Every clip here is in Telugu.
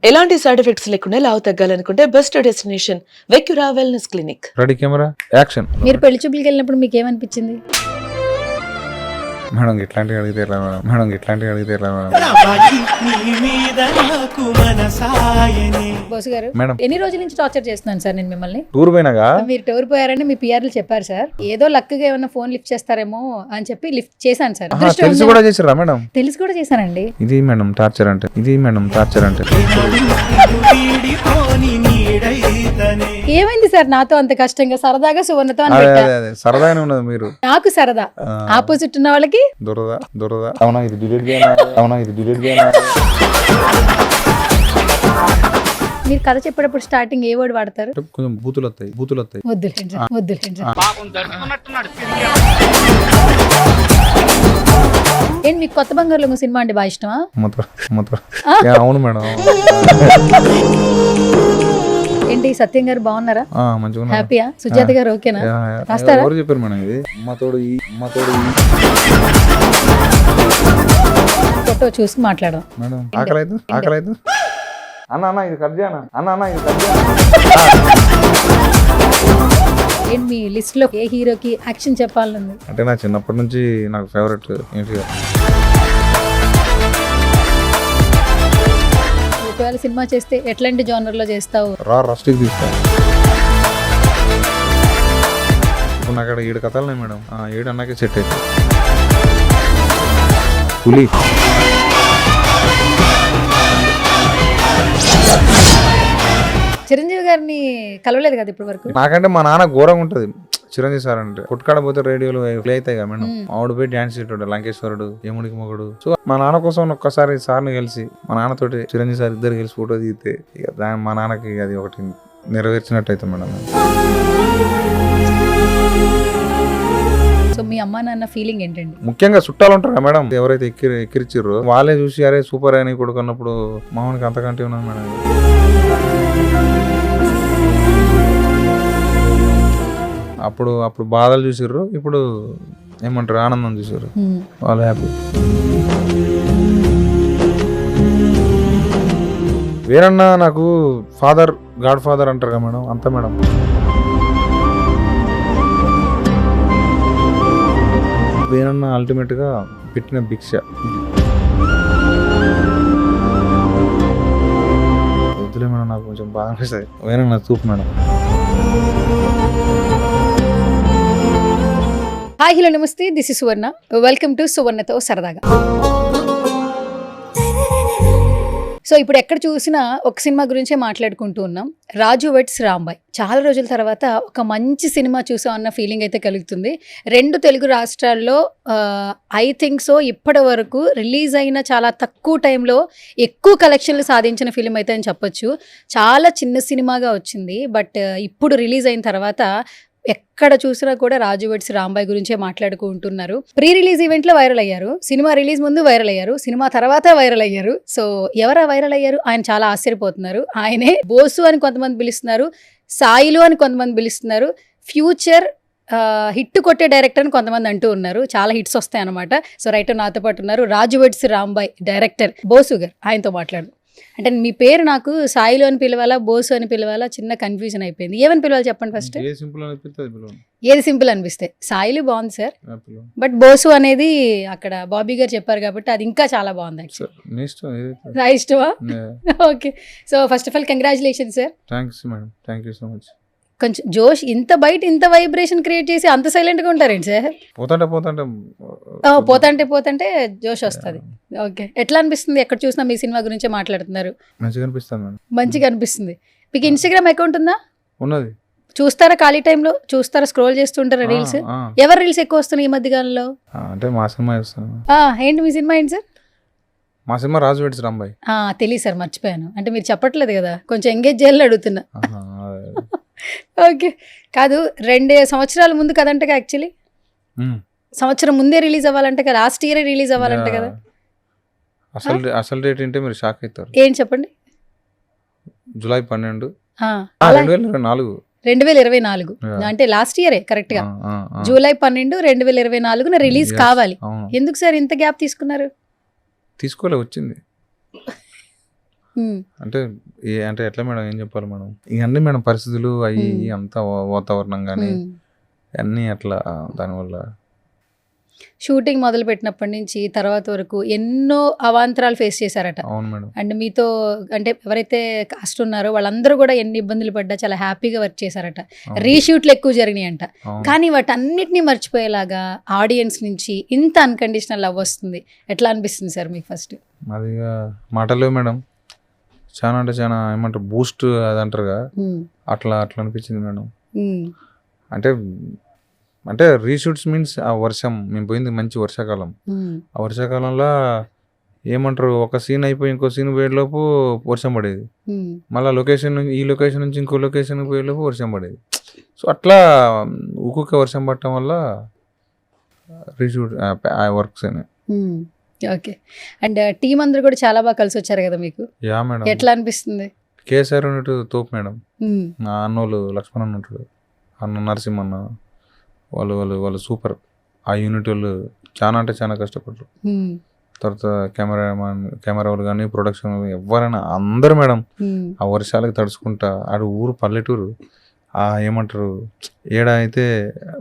ఎలాంటి సైడ్ ఎఫెక్ట్స్ లేకుండా లావు తగ్గాలనుకుంటే best destination Vecura wellness clinic. Ready camera action. మీరు పెళ్లి చూపులకి వెళ్ళినప్పుడు మీకు ఏమనిపించింది? మేడం ఇట్లాంటివి అడిగితే ఎలా మేడం? మేడం ఇట్లాంటివి అడిగితే ఎలా మేడం? బోసు గారు, మేడం ఎన్ని రోజుల నుంచి టార్చర్ చేస్తున్నాను సార్ నేను మిమ్మల్ని. టూర్ పోయినాగా మీరు టూర్ పోయారని మీ పిఆర్లు చెప్పారు సార్. ఏదో లక్గా ఏమన్నా ఫోన్ లిఫ్ట్ చేస్తారేమో అని చెప్పి లిఫ్ట్ చేశాను సార్. అదృష్టం తెలిసి కూడా చేసారా మేడం? తెలిసి కూడా చేశానండి. ఇది మేడం టార్చర్ అంటే, ఇది మేడం టార్చర్ అంటే. ఏమైంది సార్ నాతో అంత కష్టంగా? సరదాగా సువర్ణతో అని అదే పెట్టా. అదే అదే సరదాగానే ఉన్నది మీరు. నాకు సరదా, ఆపోజిట్ ఉన్న వాళ్ళకి దురద దురద. అవునా ఇది డిలీట్ చేయనా? అవునా ఇది డిలీట్ చేయనా? మీరు కథ చెప్పేటప్పుడు స్టార్టింగ్ ఏ వర్డ్ వాడతారు? కొంచెం బూతులు వస్తాయి, బూతులు వస్తాయి. వద్దులేండి సార్, వద్దులేండి సార్. ఏంటి మీకు కొత్త బంగారులో సినిమా అంటే బాగా ఇష్టమా? అవును మేడం. ఏంటి సత్యం గారు బాగున్నారా? మంచిగా హ్యాపీయా? సుజాత గారు ఓకేనా? రాస్తారా? ఎవరు చెప్పారు మేడం ఇది? అమ్మతోడు ఫోటో చూసి మాట్లాడదాం మేడం. ఆకలేదు ఆకలేదు. అన్న ఇది కట్ చేయనా? అన్న ఇది కట్ చేయనా? ఏంటి మీ లిస్ట్ లో ఏ హీరోకి యాక్షన్ చెప్పాలనుంది? అంటే నా చిన్నప్పటి నుంచి నాకు ఫేవరెట్ ఏంటి, ఒకవేళ సినిమా చేస్తే ఎట్లాంటి జోనర్ లో చేస్తావు? రస్టిక్ తీస్తాను. ఇప్పుడు నాకు అక్కడ 7 కథలున్నాయి మేడం. 7 అన్నాకే సెట్ అవుతుంది. పులి, చిరంజీవి గారిని కలవలేదు కదా ఇప్పటి వరకు? నాకంటే మా నాన్న ఘోరంగా ఉంటుంది చిరంజీవి సార్ అంటే. కొట్టుకాడ పోతే రేడియోలో ప్లే అవుతాయి కదా మేడం. ఆవిడ పోయి డాన్స్ చేస్తాడు లంకేశ్వరుడు, యముడికి మొగుడు. సో మా నాన్న కోసం ఒక్కసారి సార్ని కలిసి మా నాన్నతోటి చిరంజీవి సార్ ఇద్దరు కలిసి ఫోటో దిగితే ఇక మా నాన్నకి అది ఒకటి నెరవేర్చినట్టు అయితే మేడం. సో మీ అమ్మా నాన్న ఫీలింగ్ ఏంటండి? ముఖ్యంగా చుట్టాలు ఉంటారు కదా మేడం, ఎవరైతే ఎక్కిరిచ్చిర్రో వాళ్ళే చూసి అరే సూపర్ అని కొడుకున్నప్పుడు మామూలుగా అంతకంటే ఉన్నది మేడం. అప్పుడు బాధలు చూసిర్రు, ఇప్పుడు ఏమంటారు ఆనందం చూసారు. వాళ్ళు హ్యాపీ. వేరన్నా నాకు ఫాదర్, గాడ్ ఫాదర్ అంటారు కదా మేడం, అంతా మేడం. వేరన్నా అల్టిమేట్ గా పెట్టిన భిక్ష. వద్దులే మేడం, నాకు కొంచెం బాధ అనిపిస్తుంది. వేరన్నా చూపు మేడం. హాయ్ హలో నమస్తే, this is Suvarna. Welcome to సువర్ణతో సరదాగా. సో ఇప్పుడు ఎక్కడ చూసినా ఒక సినిమా గురించే మాట్లాడుకుంటూ ఉన్నాం, రాజు వెడ్స్ రాంబాయ్. చాలా రోజుల తర్వాత ఒక మంచి సినిమా చూసాం అన్న ఫీలింగ్ అయితే కలుగుతుంది. 2 తెలుగు రాష్ట్రాల్లో ఐ థింక్ సో ఇప్పటి వరకు రిలీజ్ అయిన చాలా తక్కువ టైంలో ఎక్కువ కలెక్షన్లు సాధించిన ఫిలిం అయితే అని చెప్పొచ్చు. చాలా చిన్న సినిమాగా వచ్చింది, బట్ ఇప్పుడు రిలీజ్ అయిన తర్వాత ఎక్కడ చూసినా కూడా రాజు వెడ్స్ రాంబాయ్ గురించే మాట్లాడుకుంటున్నారు. ప్రీ రిలీజ్ ఈవెంట్ లో వైరల్ అయ్యారు, సినిమా రిలీజ్ ముందు వైరల్ అయ్యారు, సినిమా తర్వాత వైరల్ అయ్యారు. సో ఎవరా వైరల్ అయ్యారు? ఆయన చాలా ఆశ్చర్యపోతున్నారు. ఆయనే బోసు అని కొంతమంది పిలుస్తున్నారు, సాయిలు అని కొంతమంది పిలుస్తున్నారు, ఫ్యూచర్ హిట్ కొట్టే డైరెక్టర్ అని కొంతమంది అంటూ ఉన్నారు. చాలా హిట్స్ వస్తాయి అనమాట. సో రైట్ నాతో పాటు ఉన్నారు రాజు వెడ్స్ రాంబాయ్ డైరెక్టర్ బోసు గారు. ఆయనతో మాట్లాడు. అంటే మీ పేరు నాకు సాయిలు అని పిలవాలా, బోసు అని పిలవాలా, చిన్న కన్ఫ్యూజన్ అయిపోయింది. ఏమని పిలవాలి చెప్పండి ఫస్ట్. ఏది సింపుల్ అనిపిస్తే. సాయిలు బాగుంది సార్, బట్ బోసు అనేది అక్కడ బాబీ గారు చెప్పారు కాబట్టి అది ఇంకా చాలా బాగుంది. నా ఇష్టమా? Okay. So first of all congratulation sir. కొంచెం జోష్, ఇంత బయట ఇంత వైబ్రేషన్ క్రియేట్ చేసి అంత సైలెంట్ గా ఉంటారేంటి సార్? పోతంటే జోష్ వస్తుంది. ఓకే, ఎట్లా అనిపిస్తుంది? ఎక్కడ చూసినా మీ సినిమా గురించే మాట్లాడుతున్నారు. మంచిగా అనిపిస్తుంది. మీకు ఇన్స్టాగ్రామ్ అకౌంట్ ఉందా? ఉన్నది. చూస్తారా? ఖాళీ టైంలో చూస్తారా? స్క్రోల్ చేస్తుంటారా రీల్స్? ఎవరు రీల్స్ ఎక్కువ వస్తున్నాయి ఈ మధ్య కాలంలో? అంటే మా సినిమా ఏంటి మీ సినిమా ఏంటి సార్? మా సినిమా రాజు వెడ్స్ రాంబాయ్. తెలియదు సార్, మర్చిపోయాను. అంటే మీరు చెప్పట్లేదు కదా, కొంచెం ఎంగేజ్ చేయాలని అడుగుతున్నా. ఓకే, కాదు 2 సంవత్సరాల ముందు కదంటగా యాక్చువల్లీ. సంవత్సరం ముందే రిలీజ్ అవ్వాలంటే కదా, లాస్ట్ ఇయర్ రిలీజ్ అవ్వాలంటే కదా. అసలు డేట్ ఏంటి మీరు షాక్ అవుతారు. ఏం చెప్పండి? జూలై 12, 2024. 2024 అంటే లాస్ట్ ఇయరే కరెక్ట్ గా. జూలై 12, 2024 రిలీజ్ కావాలి. ఎందుకు సార్ ఇంత గ్యాప్ తీసుకున్నారు? తీసుకోలే, వచ్చింది. అంటే అంటే ఎట్లా మేడం ఏం చెప్పాలి మేడం ఇవన్నీ మేడం పరిస్థితులు అవి అంతా వాతావరణం కానీ అన్నీ అట్లా దానివల్ల షూటింగ్ మొదలు పెట్టినప్పటి నుంచి తర్వాత వరకు ఎన్నో అవాంతరాలు ఫేస్ చేశారట. అవును మేడం. అండ్ మీతో అంటే ఎవరైతే కాస్ట్ ఉన్నారో వాళ్ళందరూ కూడా ఎన్ని ఇబ్బందులు పడ్డా చాలా హ్యాపీగా వర్క్ చేశారట. రీషూట్లు ఎక్కువ జరిగినాయి అంట. కానీ వాటన్నిటిని మర్చిపోయేలాగా ఆడియన్స్ నుంచి ఇంత అన్కండిషనల్ లవ్ వస్తుంది. ఎట్లా అనిపిస్తుంది సార్ మీకు ఫస్ట్? అది మాటలేవు మేడం. చాలా అంటే చాలా ఏమంటారు బూస్ట్ అది అంటారుగా అట్లా అట్లా అనిపించింది మేడం. అంటే రీషూట్స్ మీన్స్ ఆ వర్షం మేము పోయింది మంచి వర్షాకాలం. ఆ వర్షాకాలంలో ఏమంటారు ఒక సీన్ అయిపోయి ఇంకో సీన్ పోయేలోపు వర్షం పడేది. మళ్ళీ ఈ లొకేషన్ నుంచి ఇంకో లొకేషన్కి పోయేలోపు వర్షం పడేది. సో అట్లా ఊకొక వర్షం పడటం వల్ల రీషూట్ ఆ వర్క్స్ అయినాయి. ఓకే. అండ్ టీం అందరూ కూడా చాలా బాగా కలిసి వచ్చారు కదా మీకు? Yeah madam. ఎట్లా అనిపిస్తుంది? కేసీఆర్ ఉన్నట్టు తోపు మేడం. నా అన్నోళ్ళు లక్ష్మణ్ ఉంటాడు, అన్న నరసింహన్న, వాళ్ళు సూపర్. ఆ యూనిట్ వాళ్ళు చాలా అంటే చాలా కష్టపడ్డారు. తర్వాత కెమెరా వాళ్ళు కానీ ప్రొడక్షన్ ఎవరైనా అందరు మేడం ఆ వర్షాలకి తడుచుకుంటా. ఆడు ఊరు పల్లెటూరు. ఆ ఏమంటారు ఏడా అయితే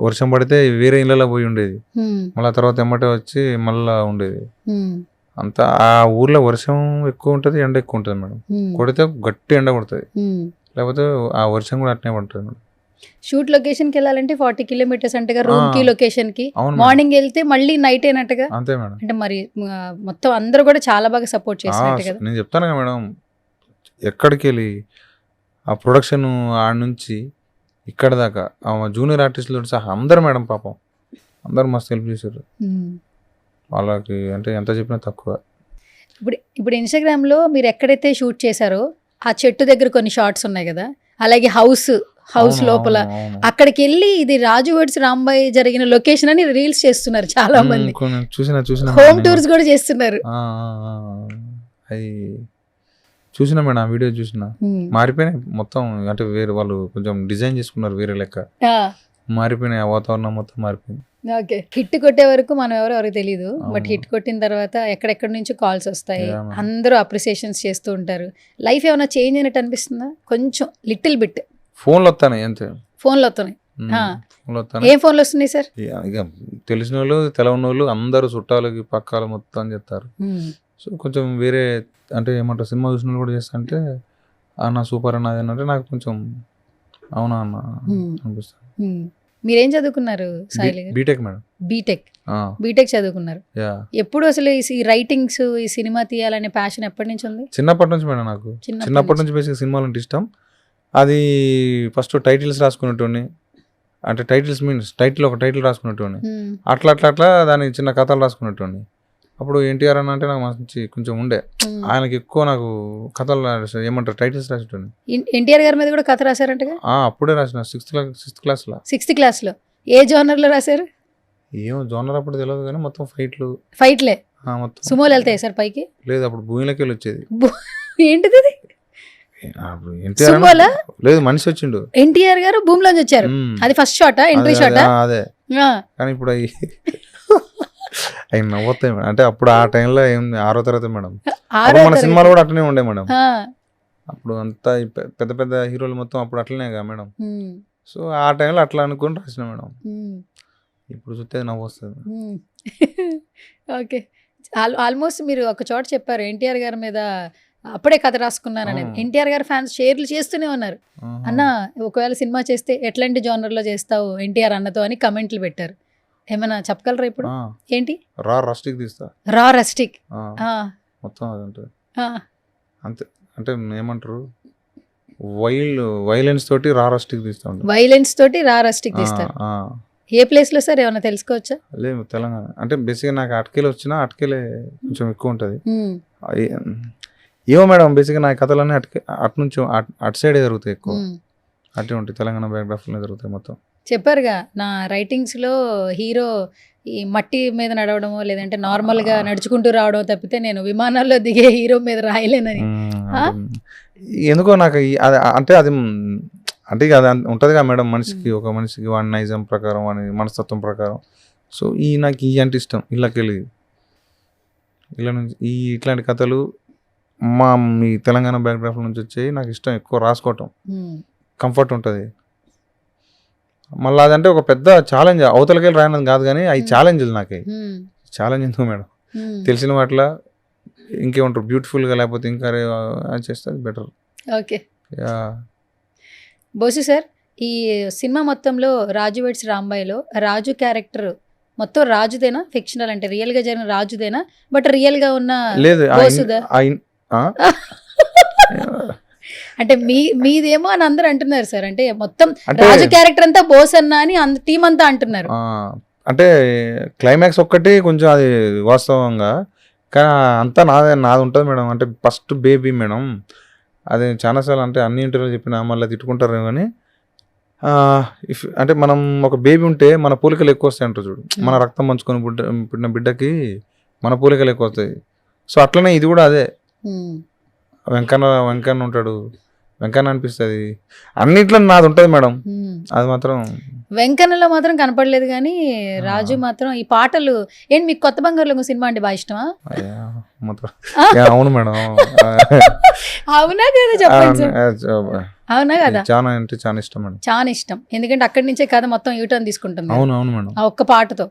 వర్షం పడితే వేరే ఇళ్ళలో పోయి ఉండేది, మళ్ళీ తర్వాత ఎమ్మటే వచ్చి మళ్ళా ఉండేది. అంతా ఆ ఊర్లో వర్షం ఎక్కువ ఉంటుంది, ఎండ ఎక్కువ ఉంటుంది మేడం. కొడితే గట్టి ఎండ కొడుతుంది, లేకపోతే ఆ వర్షం కూడా అట్నే పడుతుంది మేడం. షూట్ లొకేషన్ కి వెళ్ళాలంటే 40 కిలోమీటర్స్ అంటగా రూమ్ కి లొకేషన్ కి. మార్నింగ్ వెళ్తే మళ్ళీ నైట్ అయినట్టుగా. అంతే మేడం. అంటే మరి మొత్తం అందరూ కూడా చాలా బాగా సపోర్ట్ చేసినట్టు కదా. నేను చెప్తాను కదా మేడం, ఎక్కడికి వెళ్ళి ఆ ప్రొడక్షన్ ఆడ నుంచి ఇక్కడ దాకా జూనియర్ ఆర్టిస్టులు సహా అందరు మేడం పాపం అందరు మస్తు హెల్ప్ చేశారు వాళ్ళకి. అంటే ఎంత చెప్పినా తక్కువ. ఇప్పుడు ఇన్స్టాగ్రామ్ లో మీరు ఎక్కడైతే షూట్ చేశారో ఆ చెట్టు దగ్గర కొన్ని షార్ట్స్ ఉన్నాయి కదా, అలాగే హౌస్ లోపల అక్కడికి వెళ్ళి ఇది రాజు వెడ్స్ రాంబాయ్ జరిగిన లొకేషన్ అని రీల్స్ చేస్తున్నారు చాలా మంది. చూసిన హోమ్ టూర్స్ కూడా చేస్తున్నారు. చూసినా మేడం, ఆ వీడియో చూసినా. మారిపోయినాయి మొత్తం. అంటే వేరే వాళ్ళు కొంచెం డిజైన్ చేసుకున్నారు వేరే లెక్క, మారిపోయినాయి. ఆ వాతావరణం మొత్తం మారిపోయింది. ఓకే. హిట్ కొట్టే వరకు మనం ఎవరికి తెలియదు, బట్ హిట్ కొట్టిన తర్వాత ఎక్కడెక్కడి నుంచి కాల్స్ వస్తాయి, అందరూ అప్రిసియేషన్స్ చేస్తూ ఉంటారు. లైఫ్ ఏమైనా చేంజ్ అయినట్టు అనిపిస్తుందా? కొంచెం లిటిల్ బిట్. ఫోన్లు వస్తాయి అంతే. ఫోన్లు వస్తున్నాయి. ఏం ఫోన్లు వస్తున్నాయి సార్? ఇక తెలిసిన వాళ్ళు తెలవని వాళ్ళు అందరూ చుట్టాలకి పక్కాలు మొత్తం చెప్తారు. సో కొంచెం వేరే అంటే ఏమంటారు సినిమా చూసిన కూడా చేస్తా అంటే అన్న సూపర్ అన్న అది అంటే నాకు కొంచెం అవునా అన్న అనిపిస్తుంది. మీరేం చదువుకున్నారు సాయిలి? BTech madam. బీటెక్ చదువుకున్నారు. ఎప్పుడు అసలు ఈ రైటింగ్స్ ఈ సినిమా తీయాలనే ప్యాషన్ ఎప్పటి నుంచి ఉంది? చిన్నప్పటి నుంచి మేడం. నాకు చిన్నప్పటి నుంచి బేసిక్ సినిమాలు అంటే ఇష్టం. అది ఫస్ట్ టైటిల్స్ రాసుకునేటోని, అంటే టైటిల్స్ మీన్స్ టైటిల్ ఒక టైటిల్ రాసుకునేటోని, అట్లా అట్లా అట్లా దానికి చిన్న కథలు రాసుకునేటోని. అప్పుడు ఎన్టీఆర్ అని అంటే నాకు మంచి కొంచెం ఉండే, ఆయనకి ఎక్కువ నాకు కథలు ఏమంటారు టైటిల్స్ రాసేటోని. ఎన్టీఆర్ గారి మీద కూడా కథ రాశారంటగా? అప్పుడే రాసిన సిక్స్త్ క్లాస్ లో. ఏ జోనర్ లో రాశారు? ఏమో జోనర్ అప్పుడు తెలియదు కానీ మొత్తం ఫైట్లే మొత్తం. సుమోలు వెళ్తాయి సార్ పైకి? లేదు, అప్పుడు భూమిలోకి వెళ్ళి వచ్చేది. ఏంటిది? లేదు, మనిషి వచ్చిండు. ఎన్టీఆర్ గారు భూమిలోంచి వచ్చారు. అది ఫస్ట్ షాట్, ఎంట్రీ షాట్. అదే. కానీ ఇప్పుడు అవి నవ్వుతాయి మేడం. అంటే అప్పుడు ఆ టైంలో ఏం 6వ తరగతి మేడం. మన సినిమాలు కూడా అట్లనే ఉండే మేడం. అప్పుడు అంతా పెద్ద పెద్ద హీరోలు మొత్తం అప్పుడు అట్లనే కదా మేడం. సో ఆ టైంలో అట్లా అనుకుని రాసిన మేడం. ఇప్పుడు చూస్తే నవ్వు వస్తుంది. ఓకే. ఆల్మోస్ట్ మీరు ఒక చోట చెప్పారు ఎన్టీఆర్ గారి మీద అప్పుడే కథ రాసుకున్నాను అనేది. ఎన్టీఆర్ గారి ఫ్యాన్స్ షేర్లు చేస్తూనే ఉన్నారు. అన్న ఒకవేళ సినిమా చేస్తే ఎట్లాంటి జోనర్ లో చేస్తావు ఎన్టీఆర్ అన్నతో అని కమెంట్లు పెట్టారు. ఏమైనా చెప్పగలరా ఇప్పుడు? ఏంటి? రా రస్టిక్ తీస్తా. రా రస్టిక్ మొత్తం అదంటే అంతే. అంటే ఏమంటారు వైలెన్స్ తోటి రా రస్టిక్ తీస్తా. వైలెన్స్ తోటి రా రస్టిక్ తీస్తారు. ఏ ప్లేస్ లో సార్ ఏమైనా తెలుసుకోవచ్చా? లేదు, తెలంగాణ. అంటే బేసిక్గా నాకు అటకేలు వచ్చినా అటకేలే కొంచెం ఎక్కువ ఉంటుంది. ఏమో మేడం, బేసిక్గా నా కథలన్నీ అటు నుంచి అటు సైడే జరుగుతాయి ఎక్కువ. అటే ఉంటాయి, తెలంగాణ బయోగ్రఫీలో జరుగుతాయి మొత్తం. చెప్పారుగా నా రైటింగ్స్ లో హీరో ఈ మట్టి మీద నడవడమో లేదంటే నార్మల్ గా నడుచుకుంటూ రావడం తప్పితే నేను విమానాల్లో దిగే హీరో మీద రాయలేనని. ఎందుకో నాకు అంటే అది అంటే అది ఉంటుందిగా మేడం, మనిషికి వాడి నైజం ప్రకారం వాడి మనస్తత్వం ప్రకారం. సో నాకు ఈ అంటే ఇష్టం. ఇలా నుంచి ఇట్లాంటి కథలు మీ తెలంగాణ బ్యాక్గ్రౌండ్ నుంచి వచ్చేవి నాకు ఇష్టం, ఎక్కువ రాసుకోవటం కంఫర్ట్ ఉంటుంది. మళ్ళీ అదంటే ఒక పెద్ద ఛాలెంజ్, అవతలకెళ్ళి రాయనది కాదు కానీ అవి ఛాలెంజ్లు నాకు. ఛాలెంజ్ ఎందుకు మేడం, తెలిసిన వాటిలో ఇంకేమంటారు బ్యూటిఫుల్గా లేకపోతే ఇంకా అది చేస్తే బెటర్. ఓకే బోసు సార్, ఈ సినిమా మొత్తంలో రాజు వెడ్స్ రాంబాయిలో రాజు క్యారెక్టర్ మొత్తం రాజుదేనా, ఫిక్షనల్ అంటే రియల్ గా జరిగిన రాజుదేనా, బట్ రియల్ గా ఉన్న లేదు బోసుదా? అంటే మీదేమో అని అందరూ అంటున్నారు సార్, అంటే మొత్తం రాజు క్యారెక్టర్ అంతా బోస్ అన్న అని టీం అంతా అంటున్నారు. అంటే క్లైమాక్స్ ఒక్కటి కొంచెం అది వాస్తవంగా, కానీ అంతా నాది ఉంటుంది మేడం. అంటే ఫస్ట్ బేబీ మేడం, అది చాలాసార్లు అంటే అన్ని ఇంటర్వ్యూలు చెప్పిన మళ్ళీ తిట్టుకుంటారు కానీ అంటే మనం ఒక బేబీ ఉంటే మన పోలికలు ఎక్కువ వస్తాయి అంటారు చూడు, మన రక్తం పంచుకొని పుట్టిన బిడ్డకి మన పోలికలు ఎక్కువ వస్తాయి. సో అట్లనే ఇది కూడా అదే. వెంకన్న ఉంటాడు, వెంకన్న అనిపిస్తుంది, అన్నిట్లో నాది ఉంటుంది మేడం. అది మాత్రం వెంకన్నలో మాత్రం కనపడలేదు కానీ రాజు మాత్రం ఈ పాటలు ఏంటి మీకు కొత్త బంగారులో సినిమా అంటే బాగా ఇష్టమా? అవును మేడం. అవునా కదా చెప్పండి సార్. అవునా కదా, చాలా అంటే చాలా ఇష్టం మేడం, చాలా ఇష్టం. ఎందుకంటే అక్కడి నుంచే కథ మొత్తం యూటర్న్ తీసుకుంటుంది. అవును అవును మేడం, ఆ ఒక్క పాటతో.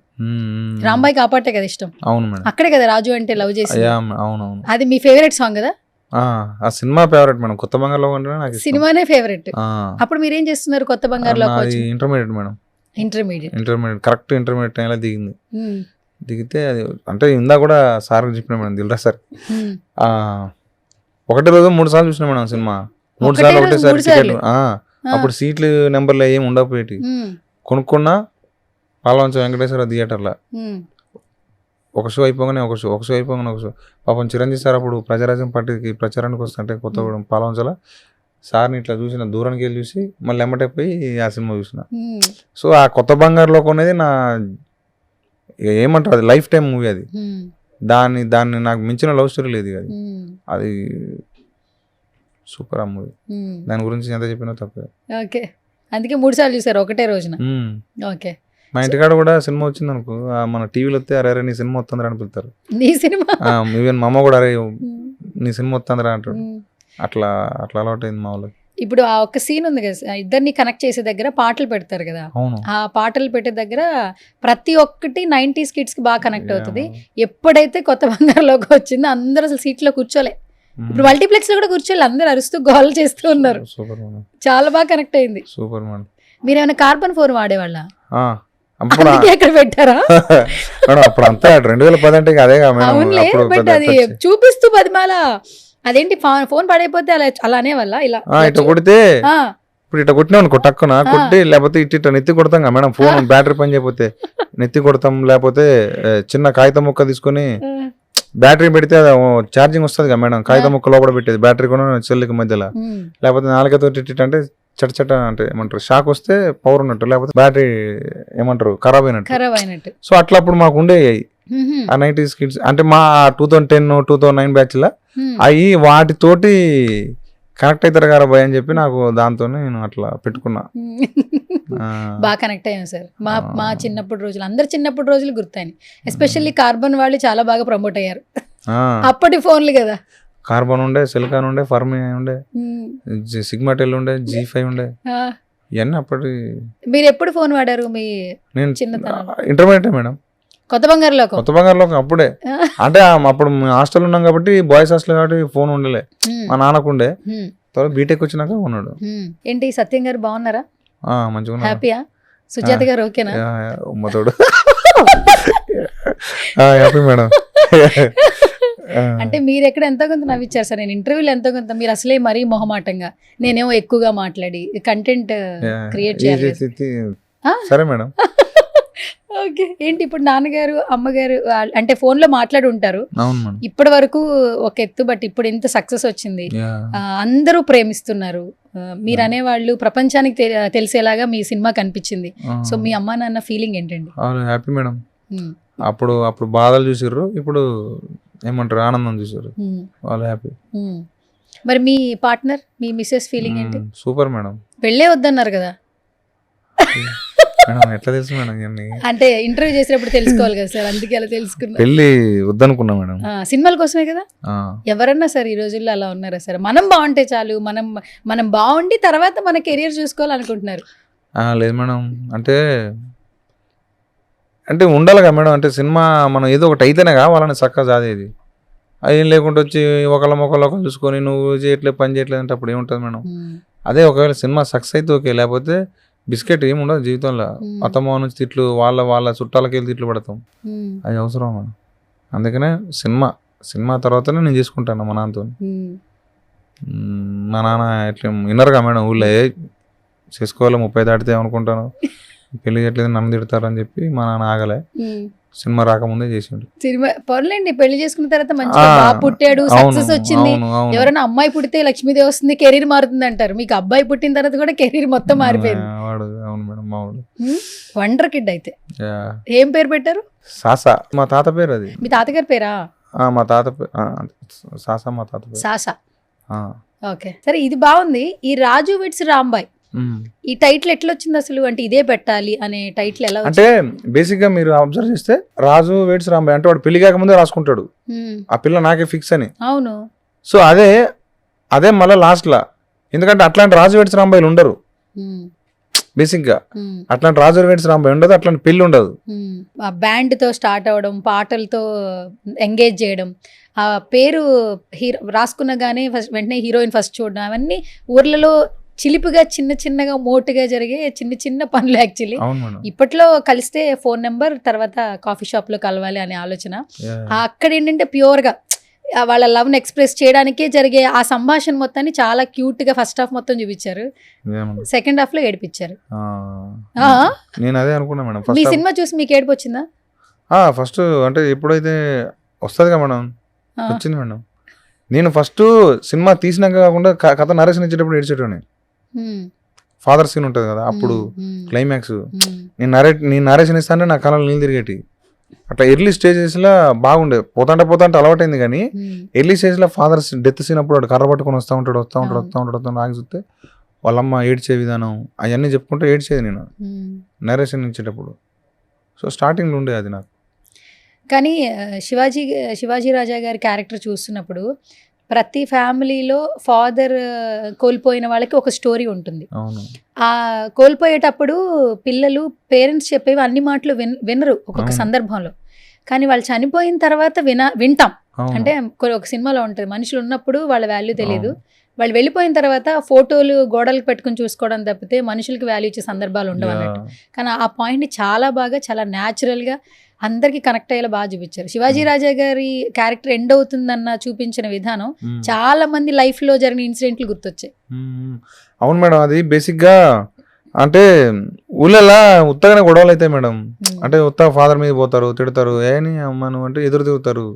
రాంబాయికి ఆ పాటే కదా ఇష్టం. అవును మేడం, అక్కడే కదా రాజు అంటే లవ్ చేసి. అవును, అది మీ ఫేవరెట్ సాంగ్ కదా? ఆ సినిమా ఫేవరెట్ మేడం, కొత్త బంగారులో నాకు సినిమానే ఫేవరెట్. అప్పుడు మీరేం చేస్తున్నారు కొత్త బంగారులో? Intermediate madam, intermediate correct intermediate టైంలో దిగింది. దిగితే అది అంటే ఇందా కూడా సార్ చెప్పిన మేడం, దిల్రా సార్ ఒకటే రోజు 3 సార్లు చూసిన మేడం సినిమా. 3 సార్లు ఒకటేసారి టికెట్లు. అప్పుడు సీట్లు నెంబర్లు ఏమి ఉండకపోయేటి. కొనుక్కున్నా పాలవంచ వెంకటేశ్వర థియేటర్లో ఒక షో అయిపోగానే ఒక షో అయిపోగానే ఒక షో. పాపం చిరంజీవి సార్ అప్పుడు ప్రజారాజ్యం పార్టీకి ప్రచారానికి వస్తుంటే కొత్తగూడెం పాలవంచల సార్ని ఇట్లా చూసిన, దూరానికి వెళ్ళి చూసి మళ్ళీ ఎమ్మటైపోయి ఆ సినిమా చూసిన. సో ఆ కొత్త బంగారులో అనేది నా ఏమంటారు, అది లైఫ్ టైం మూవీ. అది దాన్ని నాకు మించిన లవ్ స్టోరీ లేదు. అది సూపర్ ఆ మూవీ, దాని గురించి ఎంత చెప్పినా తప్పే. ఓకే, అందుకే 3 సార్లు చూసారు ఒకటే రోజున. ఓకే, మా ఇంటికాడ కూడా సినిమా వచ్చింది అనుకో, మన టీవీలో వస్తే అరే నీ సినిమా వస్తుందిరా అని పిలుస్తారు. నీ సినిమా ఈవెన్ మా అమ్మ కూడా అరే నీ సినిమా వస్తుందిరా అంటాడు. అట్లా అలవాటు అయింది మా వాళ్ళకి. ఇప్పుడు ఆ ఒక్క సీన్ ఉంది కదా, ఇద్దరిని కనెక్ట్ చేసే దగ్గర పాటలు పెడతారు కదా, ఆ పాటలు పెట్టే దగ్గర ప్రతి ఒక్కటి 90s కిడ్స్ కి బాగా కనెక్ట్ అవుతుంది. ఎప్పుడైతే కొత్త బంగారులోకి వచ్చిందో అందరూ అసలు సీట్లో కూర్చోలే. ఇప్పుడు మల్టీప్లెక్స్ లో కూడా కూర్చోలే, అందరూ అరుస్తూ గోల్ చేస్తూ ఉన్నారు. చాలా బాగా కనెక్ట్ అయింది. సూపర్. మీరు ఏమైనా కార్బన్ 4 వాడేవాళ్ళ? ఎక్కడ పెట్టారా? అప్పుడు అంతా 2010 అంటే అదే. బట్ అది చూపిస్తూ పదిమాల అదేంటి ఫోన్ పడైపోతే అలా అనేవాళ్ళ? ఇలా ఇట్లా కొడితే ఇప్పుడు ఇట్లా కొట్టినా అనుకో టక్కున కొట్టి, లేకపోతే ఇట్లా నెత్తి కొడతాం కదా మేడం. ఫోన్ బ్యాటరీ పని చేయకపోతే నెత్తి కొడతాం, లేకపోతే చిన్న కాగితం ముక్క తీసుకొని బ్యాటరీ పెడితే ఛార్జింగ్ వస్తుంది కదా మేడం, కాగితం ముక్క లోపల పెట్టేది బ్యాటరీ కూడా చెల్లికి మధ్యలో. లేకపోతే 4తో అంటే చట అంటే ఏమంటారు, షాక్ వస్తే పవర్ ఉన్నట్టు, లేకపోతే బ్యాటరీ ఏమంటారు ఖరాబ్ అయినట్టు. సో అట్లా అప్పుడు మాకు ఉండేవి ఆ 90s కిడ్స్. అంటే మా 2010 2009 బ్యాచ్ లా అవి వాటితోటి కనెక్ట్ అవుతారు కదా భయ్ అని చెప్పి నాకు దాంతో నేను అట్లా పెట్టుకున్నా. బాగా కనెక్ట్ అయ్యాం సార్. మా చిన్నప్పుడు రోజులు, అందరు చిన్నప్పుడు రోజులు గుర్తాయి. ఎస్పెషల్లీ కార్బన్ వాళ్ళు చాలా బాగా ప్రమోట్ అయ్యారు. అప్పటి ఫోన్లు కదా, కార్బన్ ఉండే, సిలికాన్ ఉండే, ఫర్మి ఉండే, సిగ్మాటెల్ ఉండే, G5 ఉండే, ఇవన్నీ అప్పటి. మీరు ఎప్పుడు ఫోన్ వాడారు? నేను ఇంటర్మీడియట్ మేడం. కొత్త బంగారులోకి అప్పుడే. అంటే అప్పుడు హాస్టల్ ఉన్నాం కాబట్టి, బాయ్స్ హాస్టల్ కాబట్టి ఫోన్ ఉండలే. మా నాన్నకు ఉండే, తర్వాత బీటెక్ వచ్చినాక ఉన్నాడు. ఏంటి సత్యం గారు బాగున్నారా? మంచిగా హ్యాపీయా? సుజాత గారు ఓకేనా? ఉమ్మతోడు హ్యాపీ మేడం. అంటే మీరు ఎక్కడ ఎంతో కొంత నవ్విచ్చారు సార్. నేను ఇంటర్వ్యూలో ఎంతో కొంత, మీరు అసలే మరీ మొహమాటంగా, నేనేమో ఎక్కువగా మాట్లాడి కంటెంట్ క్రియేట్ చేయాలి. సరే మేడం. ఓకే, ఏంటి ఇప్పుడు నాన్నగారు అమ్మగారు అంటే ఫోన్ లో మాట్లాడి ఉంటారు ఇప్పటి వరకు ఒక ఎత్తు, బట్ ఇప్పుడు ఎంత సక్సెస్ వచ్చింది, అందరూ ప్రేమిస్తున్నారు. మీరు అనేవాళ్ళు ప్రపంచానికి తెలిసేలాగా మీ సినిమా కనిపించింది. సో మీ అమ్మా నాన్న ఫీలింగ్ ఏంటండి? Happy madam. అప్పుడు బాధలు చూసారు, ఇప్పుడు ఏమంటారు ఆనందం చూసారు, వాళ్ళు హ్యాపీ. మరి మీ పార్ట్నర్, మీ మిస్సెస్ ఫీలింగ్ ఏంటి? Super madam. వెళ్ళే వద్దన్నారు కదా. మేడం ఎట్లా తెలుసు మేడం ఇవన్నీ? అంటే ఇంటర్వ్యూ చేసినప్పుడు తెలుసుకోవాలి కదా సార్, అందుకే అలా తెలుసుకున్నా. పెళ్లి వద్దనుకున్నా మేడం. సినిమాల కోసమే కదా. ఆ, ఎవరన్నా సరే ఈ రోజుల్లో అలా ఉన్నారా సార్? మనం బాగుంటే చాలు, మనం బాగుండి తర్వాత మన కెరియర్ చూసుకోవాలనుకుంటున్నారు. లేదు మేడం. అంటే అంటే ఉండాలిగా మేడం. అంటే సినిమా మనం ఏదో ఒకటి అయితేనే వాళ్ళని చక్కగా చదివేది. ఏం లేకుండా వచ్చి ఒకళ్ళ చూసుకొని నువ్వు చేయట్లేదు పని చేయట్లేదు అంటే అప్పుడు ఏముంటుంది మేడం? అదే ఒకవేళ సినిమా సక్సెస్ అయితే ఓకే, లేకపోతే బిస్కెట్ ఏమి ఉండదు జీవితంలో. అత్తమ్మ నుంచి తిట్లు, వాళ్ళ చుట్టాలకి వెళ్ళి తిట్లు పడతాం. అది అవసరం మేడం. అందుకనే సినిమా తర్వాతనే నేను చేసుకుంటాను మా నాన్నతో. మా నాన్న ఎట్లా విన్నరుగా మేడం, ఊళ్ళో చేసుకోవాలి 30 దాటితే అనుకుంటాను, పెళ్లి చేయట్లేదు నన్ను తిడతారని చెప్పి మా నాన్న ఆగలే. సినిమా రాకముందే చేసిండు. సినిమా పర్లేండి, పెళ్లి చేసుకున్న తర్వాత మంచిగా బాబు పుట్టాడు, సక్సెస్ వచ్చింది. ఎవరైనా అమ్మాయి పుడితే లక్ష్మీదేవి వస్తుంది, కెరీర్ మారుతుంది అంటారు. మీకు అబ్బాయి పుట్టిన తర్వాత కూడా కెరీర్ మొత్తం మారిపోయింది. అవును మేడం, మావాడు వండర్ కిడ్. అయితే ఏం పేరు పెట్టారు? సాసా. మా తాత పేరు అది. మీ తాతగారి పేరా? మా తాత పేరు సాసా. మా తాత పేరు సాసా. ఓకే సరే, ఇది బాగుంది. ఈ రాజు వెడ్స్ రాంబాయ్, ఈ టైటిల్ ఎట్లా వచ్చింది అసలు? అంటే ఇదే పెట్టాలి అనే టైటిల్ ఎలా? అంటే బేసిక్ గా మీరు అబ్జర్వ్ చేస్తే రాజు వెడ్స్ రాంబాయ్ అంటే వాడు పెళ్లి కాకముందే రాసుకుంటాడు ఆ పిల్ల నాకే ఫిక్స్ అని. అవును. సో అదే మళ్ళీ లాస్ట్ లా, ఎందుకంటే అట్లాంటి రాజు వెడ్స్ రాంబాయిలు ఉండరు బేసిక్ గా. అట్లాంటి రాజు వెడ్స్ రాంబాయ్ ఉండదు, అట్లాంటి పెళ్లి ఉండదు. బ్యాండ్ తో స్టార్ట్ అవ్వడం, పాటలతో ఎంగేజ్ చేయడం, ఆ పేరు హీరో రాసుకున్న గానీ వెంటనే హీరోయిన్ ఫస్ట్ చూడడం, అవన్నీ ఊర్లలో చిలిపిగా చిన్నగా మోటుగా జరిగే చిన్న పనులు యాక్చువల్లీ. ఇప్పట్లో కలిస్తే ఫోన్ నెంబర్, తర్వాత కాఫీ షాప్ లో కలవాలి అనే ఆలోచన. అక్కడ ఏంటంటే ప్యూర్ గా వాళ్ళ లవ్ ని ఎక్స్ప్రెస్ చేయడానికే జరిగే ఆ సంభాషణ మొత్తాన్ని చాలా క్యూట్ గా ఫస్ట్ హాఫ్ మొత్తం చూపించారు, సెకండ్ హాఫ్ లో ఏడిపించారు. నేను అదే అనుకున్నా మేడం. మీ సినిమా చూసి మీకు ఏడుపు వచ్చిందా? ఫస్ట్ అంటే ఎప్పుడైతే వస్తుంది మేడం, వచ్చింది మేడం. నేను ఫస్ట్ సినిమా తీసినాక కాకుండా కథ నరేషన్ ఇచ్చేటప్పుడు ఏడ్చేటోని. ఫాదర్ సీన్ ఉంటుంది కదా, అప్పుడు క్లైమాక్స్ నేను నరేషన్ ఇస్తానే నా కళలు నీళ్ళు తిరిగేటి. అట్లా ఎర్లీ స్టేజెస్లో బాగుండే, పోతాంటే అలవాటైంది. కానీ ఎర్లీ స్టేజ్లో ఫాదర్ డెత్ సీన్ అప్పుడు వాడు కర్ర పట్టుకొని వస్తూ ఉంటాడు ఆగి చూస్తే వాళ్ళమ్మ ఏడ్చే విధానం అవన్నీ చెప్పుకుంటూ ఏడ్చేది నేను నరేషన్ ఇచ్చేటప్పుడు. సో స్టార్టింగ్లో ఉండే అది నాకు. కానీ శివాజీ రాజా గారి క్యారెక్టర్ చూస్తున్నప్పుడు ప్రతి ఫ్యామిలీలో ఫాదర్ కోల్పోయిన వాళ్ళకి ఒక స్టోరీ ఉంటుంది. ఆ కోల్పోయేటప్పుడు పిల్లలు పేరెంట్స్ చెప్పేవి అన్ని మాటలు వినరు ఒక్కొక్క సందర్భంలో. కానీ వాళ్ళు చనిపోయిన తర్వాత వింటాం. అంటే ఒక సినిమాలో ఉంటుంది, మనుషులు ఉన్నప్పుడు వాళ్ళ వాల్యూ తెలియదు, వాళ్ళు వెళ్ళిపోయిన తర్వాత ఫోటోలు గోడలకు పెట్టుకుని చూసుకోవడం తప్పితే మనుషులకి వాల్యూ ఇచ్చే సందర్భాలు ఉండవు అన్నట్టు. కానీ ఆ పాయింట్ని చాలా బాగా, చాలా న్యాచురల్గా అందరికి కనెక్ట్ అయ్యేలా బాగా చూపించారు. శివాజీ రాజా గారి క్యారెక్టర్ ఎండ్ అవుతుందన్న చూపించిన విధానం చాలా మంది లైఫ్ లో జరిగిన ఇన్సిడెంట్లు గుర్తొచ్చాయి. అవును మేడం, అది బేసిక్ గా అంటే ఊళ్ళలా ఉత్తగానే గొడవలు అవుతాయి మేడం. అంటే ఉత్త ఫాదర్ మీద పోతారు, తిడతారు, ఏని అమ్మను అంటే ఎదురు తిరుగుతారు.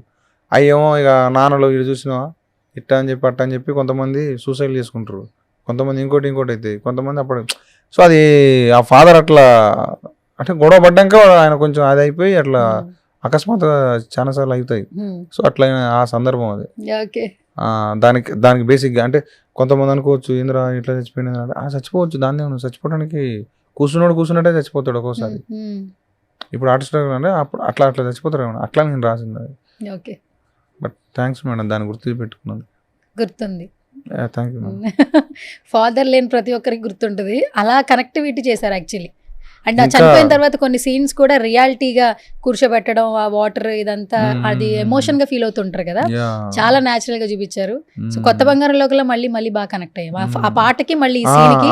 అయ్యేమో ఇక నాన్నలో ఇది చూసినావా ఇట్టా అని చెప్పి అట్టా అని చెప్పి కొంతమంది సూసైడ్ చేసుకుంటారు, కొంతమంది ఇంకోటి అయితే, కొంతమంది అప్పుడు. సో అది ఆ ఫాదర్ అట్లా అంటే గొడవ పడ్డాక ఆయన కొంచెం అది అయిపోయి అట్లా అకస్మాత్తుగా చాలా సార్లు అవుతాయి. సో అట్లా ఆ సందర్భం అది. దానికి బేసిక్గా అంటే కొంతమంది అనుకోవచ్చు ఇంద్ర ఇట్లా చచ్చిపోయినది అంటే చచ్చిపోవచ్చు, దాన్ని చచ్చిపోవడానికి కూర్చున్నట్టే చచ్చిపోతాడు ఒక్కోసారి. ఇప్పుడు ఆర్టిస్ట్ అంటే అప్పుడు అట్లా చచ్చిపోతారు అట్లా నేను రాసింది అది. బట్ థ్యాంక్స్ మేడం, దాన్ని గుర్తుపెట్టుకున్నది. గుర్తుంది. Thank you. ఫాదర్ లేని ప్రతి ఒక్కరికి గుర్తుంటుంది. అలా కనెక్టివిటీ చేశారు యాక్చువల్లీ. అండ్ చనిపోయిన తర్వాత కొన్ని సీన్స్ కూడా రియాలిటీగా కూర్చోబెట్టడం, ఆ వాటర్ ఇదంతా అది ఎమోషన్ గా ఫీల్ అవుతుంటారు కదా, చాలా న్యాచురల్ గా చూపించారు. సో కొత్త బంగారం లోకల మళ్ళీ బాగా కనెక్ట్ అయ్యాం ఆ పాటకి, మళ్ళీ ఈ సీన్ కి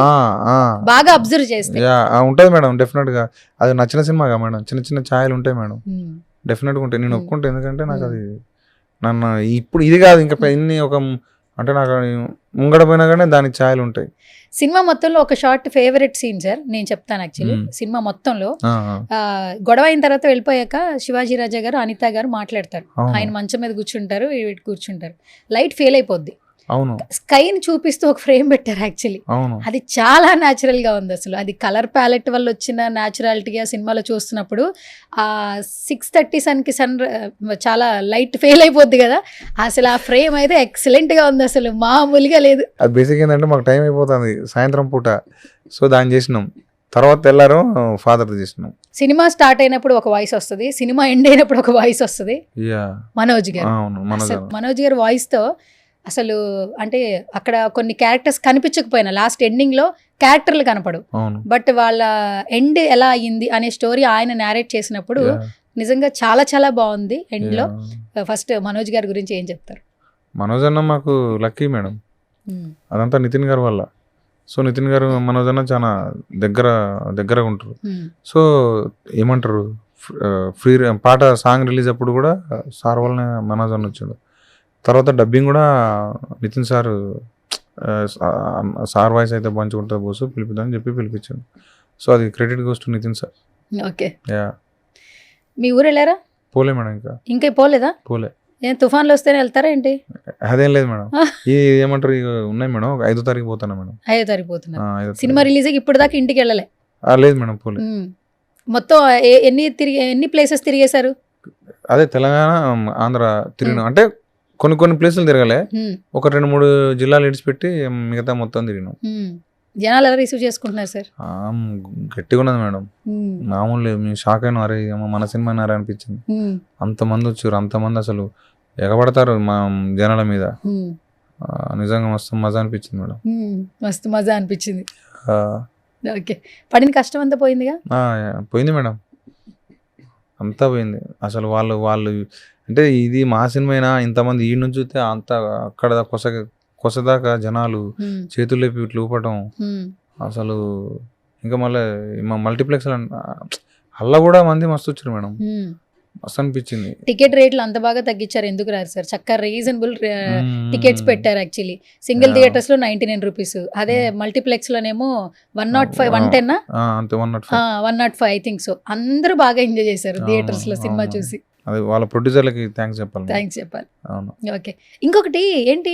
బాగా అబ్జర్వ్ చేస్తే ఉంటది మేడం. డెఫినెట్ గా అది నచ్చిన సినిమాగా మేడం. చిన్న ఛాయలు ఉంటాయి మేడం, డెఫినెట్ గా ఉంటాయి. నేను ఒప్పుకుంటే, ఎందుకంటే నాకు అది నన్ను ఇప్పుడు ఇది కాదు ఇంకా ఇన్ని ఒక అంటే నాకు ముంగడ పోయినా కానీ దానికి ఛాయలు ఉంటాయి. సినిమా మొత్తంలో ఒక షార్ట్ ఫేవరెట్ సీన్ సార్ నేను చెప్తాను. యాక్చువల్లీ సినిమా మొత్తంలో గొడవ అయిన తర్వాత వెళ్ళిపోయాక శివాజీ రాజా గారు, అనిత గారు మాట్లాడతారు. ఆయన మంచం మీద కూర్చుంటారు, లైట్ ఫెయిల్ అయిపోద్ది, స్కైని చూపిస్తూ ఒక ఫ్రేమ్ పెట్టారు. యాక్చువల్లీ అది చాలా న్యాచురల్ గా ఉంది. అసలు అది కలర్ ప్యాలెట్ వల్ల వచ్చిన న్యాచురాలిటీగా సినిమాలో చూస్తున్నప్పుడు ఆ 6:30 సన్కి చాలా లైట్ ఫెయిల్ అయిపోద్ది కదా, అసలు ఆ ఫ్రేమ్ అయితే ఎక్సలెంట్ గా ఉంది, అసలు మామూలుగా లేదు. అది బేసిక్ ఏంటంటే మాకు టైం అయిపోతుంది సాయంత్రం పూట, సో దాన్ని చేసినాం. తర్వాత తెల్లారు ఫాదర్ తీసినాం. సినిమా స్టార్ట్ అయినప్పుడు ఒక వాయిస్ వస్తుంది, సినిమా ఎండ్ అయినప్పుడు ఒక వాయిస్ వస్తుంది. యా మనోజ్ గారు, అవును మనోజ్ అసలు మనోజ్ గారి వాయిస్ తో అసలు అంటే అక్కడ కొన్ని క్యారెక్టర్స్ కనిపించకపోయినా లాస్ట్ ఎండింగ్ లో క్యారెక్టర్లు కనపడు, అవును బట్ వాళ్ళ ఎండ్ ఎలా అయ్యింది అనే స్టోరీ ఆయన నేరేట్ చేసినప్పుడు Yeah. నిజంగా చాలా చాలా బాగుంది. ఎండ్ లో Yeah. ఫస్ట్ మనోజ్ గారి గురించి ఏం చెప్తారు? మనోజ్ అన్న మాకు లక్కీ మేడం, అదంతా నితిన్ గారి వల్ల. సో నితిన్ గారు మనోజ్ అన్న చాలా దగ్గరగా ఉంటారు. సో ఏమంటారు ఫ్రీ పాట సాంగ్ రిలీజ్ అప్పుడు కూడా సార్ వల్లనే మనోజ్ అన్న వచ్చాడు. తర్వాత డబ్బింగ్ కూడా నితిన్ సార్ సార్ వాయిస్ అయితే పంచుకుంటుంది బోసు పిలిపిద్దామని చెప్పి పిలిపించాడు. సో అది credit goes to Nitin sir. Okay, yeah మీ ఊరు వెళ్ళారా? పోలే మేడం, ఇంకా పోలేదా? పోలే. ఏం తుఫాన్లు వస్తేనే వెళ్తారా ఏంటి? అదేం లేదు మేడం, ఈ ఏమంటారు ఇక ఉన్నాయి మేడం. 5వ తారీఖు పోతాను మేడం. 5వ తారీఖు పోతున్నారు. 5వ తారీఖు. సినిమా రిలీజ్ ఇప్పుడు దాకా ఇంటికి వెళ్ళలే? లేదు మేడం, పోలే. మొత్తం ఎన్ని ప్లేసెస్ తిరిగేశారు? అదే తెలంగాణ ఆంధ్ర తిరిగినాం. అంటే కొన్ని ప్లేసులు తిరగలే, ఒక 2-3 జిల్లాలు ఇడిచిపెట్టి మిగతా మొత్తం తిరిగినాం. జనాలు ఎలా రిసీవ్ చేసుకుంటున్నారు సార్? గట్టిగా ఉన్నది మేడం, మామూలు లేదు. మేము షాక్ అయినా, అరే మన సినిమా అన్నారా అనిపించింది. అంతమంది వచ్చారు, అంతమంది అసలు ఎగబడతారు మా జనాల మీద. నిజంగా మస్తు మజా అనిపించింది మేడం. మస్తు మజా అనిపించింది. ఓకే, పడిన కష్టం అంతా పోయిందిగా? పోయింది మేడం, అంతా పోయింది. అసలు వాళ్ళు అంటే ఇది మా సినిమా, ఇంతమంది ఈ నుంచి చూస్తే అంత అక్కడ కొసదాకా జనాలు చేతులు లేపి ఇట్లా ఊపటం అసలు. ఇంకా మళ్ళీ మల్టీప్లెక్స్ అలా కూడా మంది మస్తు వచ్చారు మేడం, మస్తు అనిపించింది. టికెట్ రేట్లు అంత బాగా తగ్గించారు, ఎందుకు రారు సార్? చక్కగా రీజనబుల్ టికెట్స్ పెట్టారు. యాక్చువల్లీ సింగిల్ థియేటర్స్ లో 99 రూపీస్, అదే మల్టీప్లెక్స్ లోనేమో 105, 110 అంతే 105 ఐ థింక్ సో. అందరూ బాగా ఎంజాయ్ చేశారు థియేటర్స్ లో సినిమా చూసి. అది వాళ్ళ ప్రొడ్యూసర్లకి థ్యాంక్స్ చెప్పాలి. అవును. ఓకే, ఇంకొకటి ఏంటి,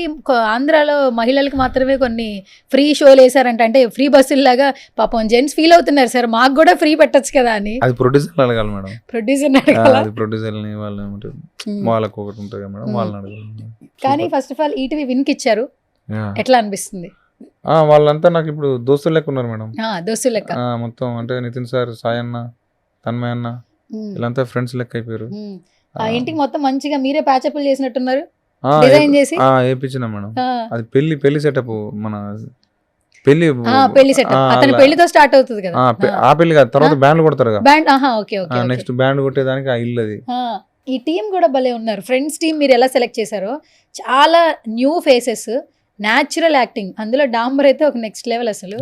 ఆంధ్రాలో మహిళలకు మాత్రమే కొన్ని ఫ్రీ షోలు వేసారంట, అంటే ఫ్రీ బస్సులు లాగా. పాపం జెంట్స్ ఫీల్ అవుతున్నారు సార్, మాకు కూడా ఫ్రీ పెట్టచ్చు కదా అని. అది ప్రొడ్యూసర్ అడగాలి మేడం, ప్రొడ్యూసర్ని వాళ్ళు వాళ్ళకి ఒకటి ఉంటుంది కదా మేడం, వాళ్ళని అడగాలి. కానీ first of all ETV win కి ఇచ్చారు, ఎట్లా అనిపిస్తుంది? వాళ్ళంతా నాకు ఇప్పుడు దోస్తులు లెక్క ఉన్నారు మేడం. దోస్తులు లెక్క మొత్తం, అంటే నితిన్ సార్, సాయన్న, తన్మయ్ అన్న, వీళ్ళంతా ఫ్రెండ్స్ లెక్క అయిపోయారు. ఇంటికి మొత్తం మంచిగా మీరే ప్యాచప్లు చేసినట్టున్నారు, డిజైన్ చేసి వేయించిన మేడం. అది పెళ్లి సెటప్, మన పెళ్లి సెటప్. అతని పెళ్లితో స్టార్ట్ అవుతుంది కదా. ఆ పెళ్లి కాదు, తర్వాత బ్యాండ్ కొడతారు కదా. బ్యాండ్ నెక్స్ట్ బ్యాండ్ కొట్టేదానికి ఆ ఇల్లు అది. ఈ టీం కూడా భలే ఉన్నారు, ఫ్రెండ్స్ టీం. మీరు ఎలా సెలెక్ట్ చేశారో, చాలా న్యూ ఫేసెస్, న్యాచురల్ యాక్టింగ్. అందులో డాంబర్ అయితే ఒక నెక్స్ట్ లెవెల్. అసలు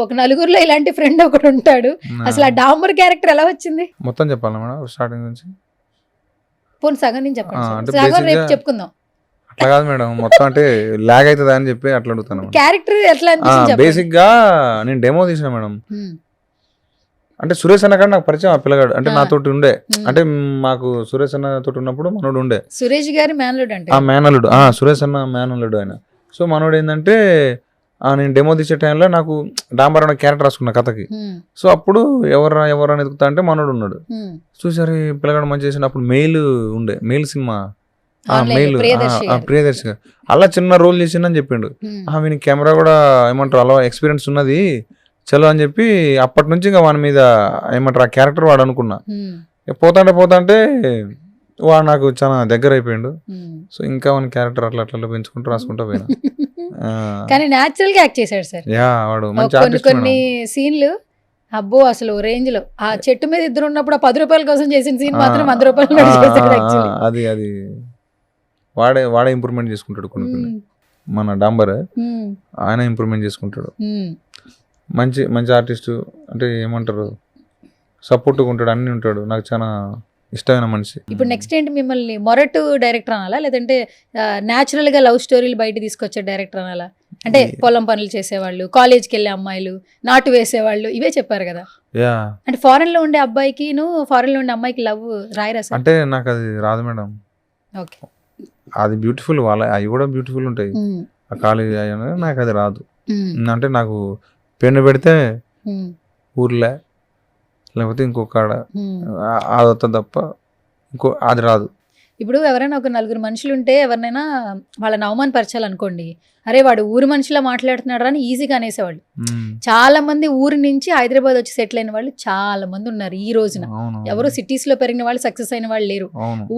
ఒక నలుగురిలో ఇలాంటి ఫ్రెండ్ ఒకడు ఉంటాడు. అసలు ఆ డాంబర్ క్యారెక్టర్ ఎలా వచ్చింది? మొత్తం చెప్పాలి మేడం, స్టార్టింగ్ నుంచి. పోనీ సగం నుంచి చెప్పండి, సగం రేపు చెప్పుకుందాం. అట్లా కాదు మేడం, మొత్తం అంటే లాగ్ అవుతుంది అని చెప్పి అట్లా అడుగుతాను. క్యారెక్టర్ ఎట్లా అనిపించింది? బేసిక్ గా నేను డెమో తీసిన మేడం. అంటే సురేష్ అన్న కాడ నాకు పరిచయం ఆ పిల్లగాడు, అంటే నాతోటి ఉండే. అంటే మాకు సురేష్ అన్న తోటి ఉన్నప్పుడు మనోడు ఉండే. సురేష్ గారి మేనలుడు అంటే మేనలుడు, సురేష్ అన్న మేనలుడు ఆయన. సో మనోడు ఏంటంటే, నేను డెమో తీసే టైంలో నాకు డాంబర్ అనే క్యారెక్టర్ రాసుకున్న కథకి. సో అప్పుడు ఎవరు అని ఎదుగుతా అంటే మనోడు ఉన్నాడు. చూసారు పిల్లగాడు మంచి చేసిన. అప్పుడు మెయిల్ ఉండే, మెయిల్ సినిమా, మెయిల్ ప్రియదర్శి అలా చిన్న రోల్ చేసిందని చెప్పిండు. వీనికి కెమెరా కూడా ఏమంటారు అలా ఎక్స్పీరియన్స్ ఉన్నది చలో అని చెప్పి, అప్పటి నుంచి ఇంకా వాని మీద ఏమంటారు ఆ క్యారెక్టర్ వాడు అనుకున్నా. పోతాంటే వాడు నాకు చాలా దగ్గర అయిపోయిండు. సో ఇంకా మన క్యారెక్టర్ అట్లా పెంచుకుంటూ రాసుకుంటూ పోయినా. కానీ న్యాచురల్ గా యాక్ట్ చేశాడు సార్. వాడు మంచి కొన్ని సీన్లు అబ్బో అసలు రేంజ్ లో. ఆ చెట్టు మీద ఇద్దరు ఉన్నప్పుడు 10 రూపాయల కోసం చేసిన సీన్ మాత్రం 100 రూపాయలు. అది వాడే ఇంప్రూవ్మెంట్ చేసుకుంటాడు. కొన్ని మన డాంబర్ ఆయన ఇంప్రూవ్మెంట్ చేసుకుంటాడు. మంచి ఆర్టిస్ట్, అంటే ఏమంటారు సపోర్ట్గా ఉంటాడు, అన్ని ఉంటాడు. నాకు చాలా ఇష్టమైన మనిషి. ఇప్పుడు నెక్స్ట్ ఏంటి, మిమ్మల్ని మొరటు డైరెక్టర్ అనాలా, లేదంటే న్యాచురల్ గా లవ్ స్టోరీలు బయట తీసుకొచ్చే డైరెక్టర్ అనాలా? అంటే పొలం పనులు చేసేవాళ్ళు, కాలేజ్కి వెళ్ళే అమ్మాయిలు, నాటు వేసేవాళ్ళు, ఇవే చెప్పారు కదా. అంటే ఫారెన్ లో ఉండే అబ్బాయికి ఫారెన్ లో ఉండే అమ్మాయికి లవ్ రాయరా సార్? అంటే నాకు అది రాదు మేడం. ఓకే, అది బ్యూటిఫుల్, అవి కూడా బ్యూటిఫుల్ ఉంటాయి. ఆ కాలేజ్ నాకు అది రాదు. అంటే నాకు పెన్ను పెడితే ఊర్లే లేకపోతే ఇంకొక అది వస్తుంది తప్ప అది రాదు. ఇప్పుడు ఎవరైనా ఒక నలుగురు మనుషులు ఉంటే ఎవరినైనా వాళ్ళని అవమానపరచాలనుకోండి, అరే వాడు ఊరి మనిషిలా మాట్లాడుతున్నాడు అని ఈజీగా అనేసేవాళ్ళు. చాలా మంది ఊరి నుంచి హైదరాబాద్ వచ్చి సెటిల్ అయిన వాళ్ళు చాలా మంది ఉన్నారు ఈ రోజున. ఎవరు సిటీస్ లో పెరిగిన వాళ్ళు సక్సెస్ అయిన వాళ్ళు లేరు.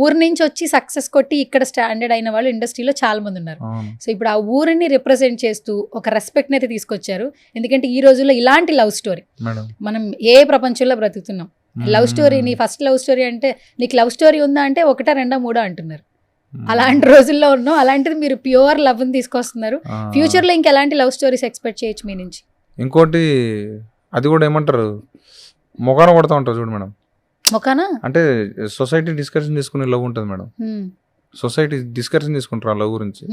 ఊరి నుంచి వచ్చి సక్సెస్ కొట్టి ఇక్కడ స్టాండర్డ్ అయిన వాళ్ళు ఇండస్ట్రీలో చాలా మంది ఉన్నారు. సో ఇప్పుడు ఆ ఊరిని రిప్రజెంట్ చేస్తూ ఒక రెస్పెక్ట్ అయితే తీసుకొచ్చారు. ఎందుకంటే ఈ రోజుల్లో ఇలాంటి లవ్ స్టోరీ మనం ఏ ప్రపంచంలో బ్రతుకుతున్నాం. లవ్ స్టోరీ, నీ ఫస్ట్ లవ్ స్టోరీ అంటే నీకు లవ్ స్టోరీ ఉందా అంటే 1, 2, 3 అంటున్నారు. అలాంటి రోజుల్లో ఉన్నాం. అలాంటిది మీరు ప్యూర్ లవ్ ని తీసుకొస్తున్నారు. ఫ్యూచర్ లో ఇంకెలాంటి లవ్ స్టోరీస్ ఎక్స్పెక్ట్ చేయొచ్చు మీ నుంచి? ఇంకోటి అది కూడా ఏమంటారు, మొఖాన కొడతా ఉంటారు చూడు మేడం. మొఖానా అంటే సొసైటీ డిస్కషన్ తీసుకునే లవ్ ఉంటుంది మేడం. సొసైటీ డిస్కషన్ తీసుకుంటారు ఆ లవ్ గురించి,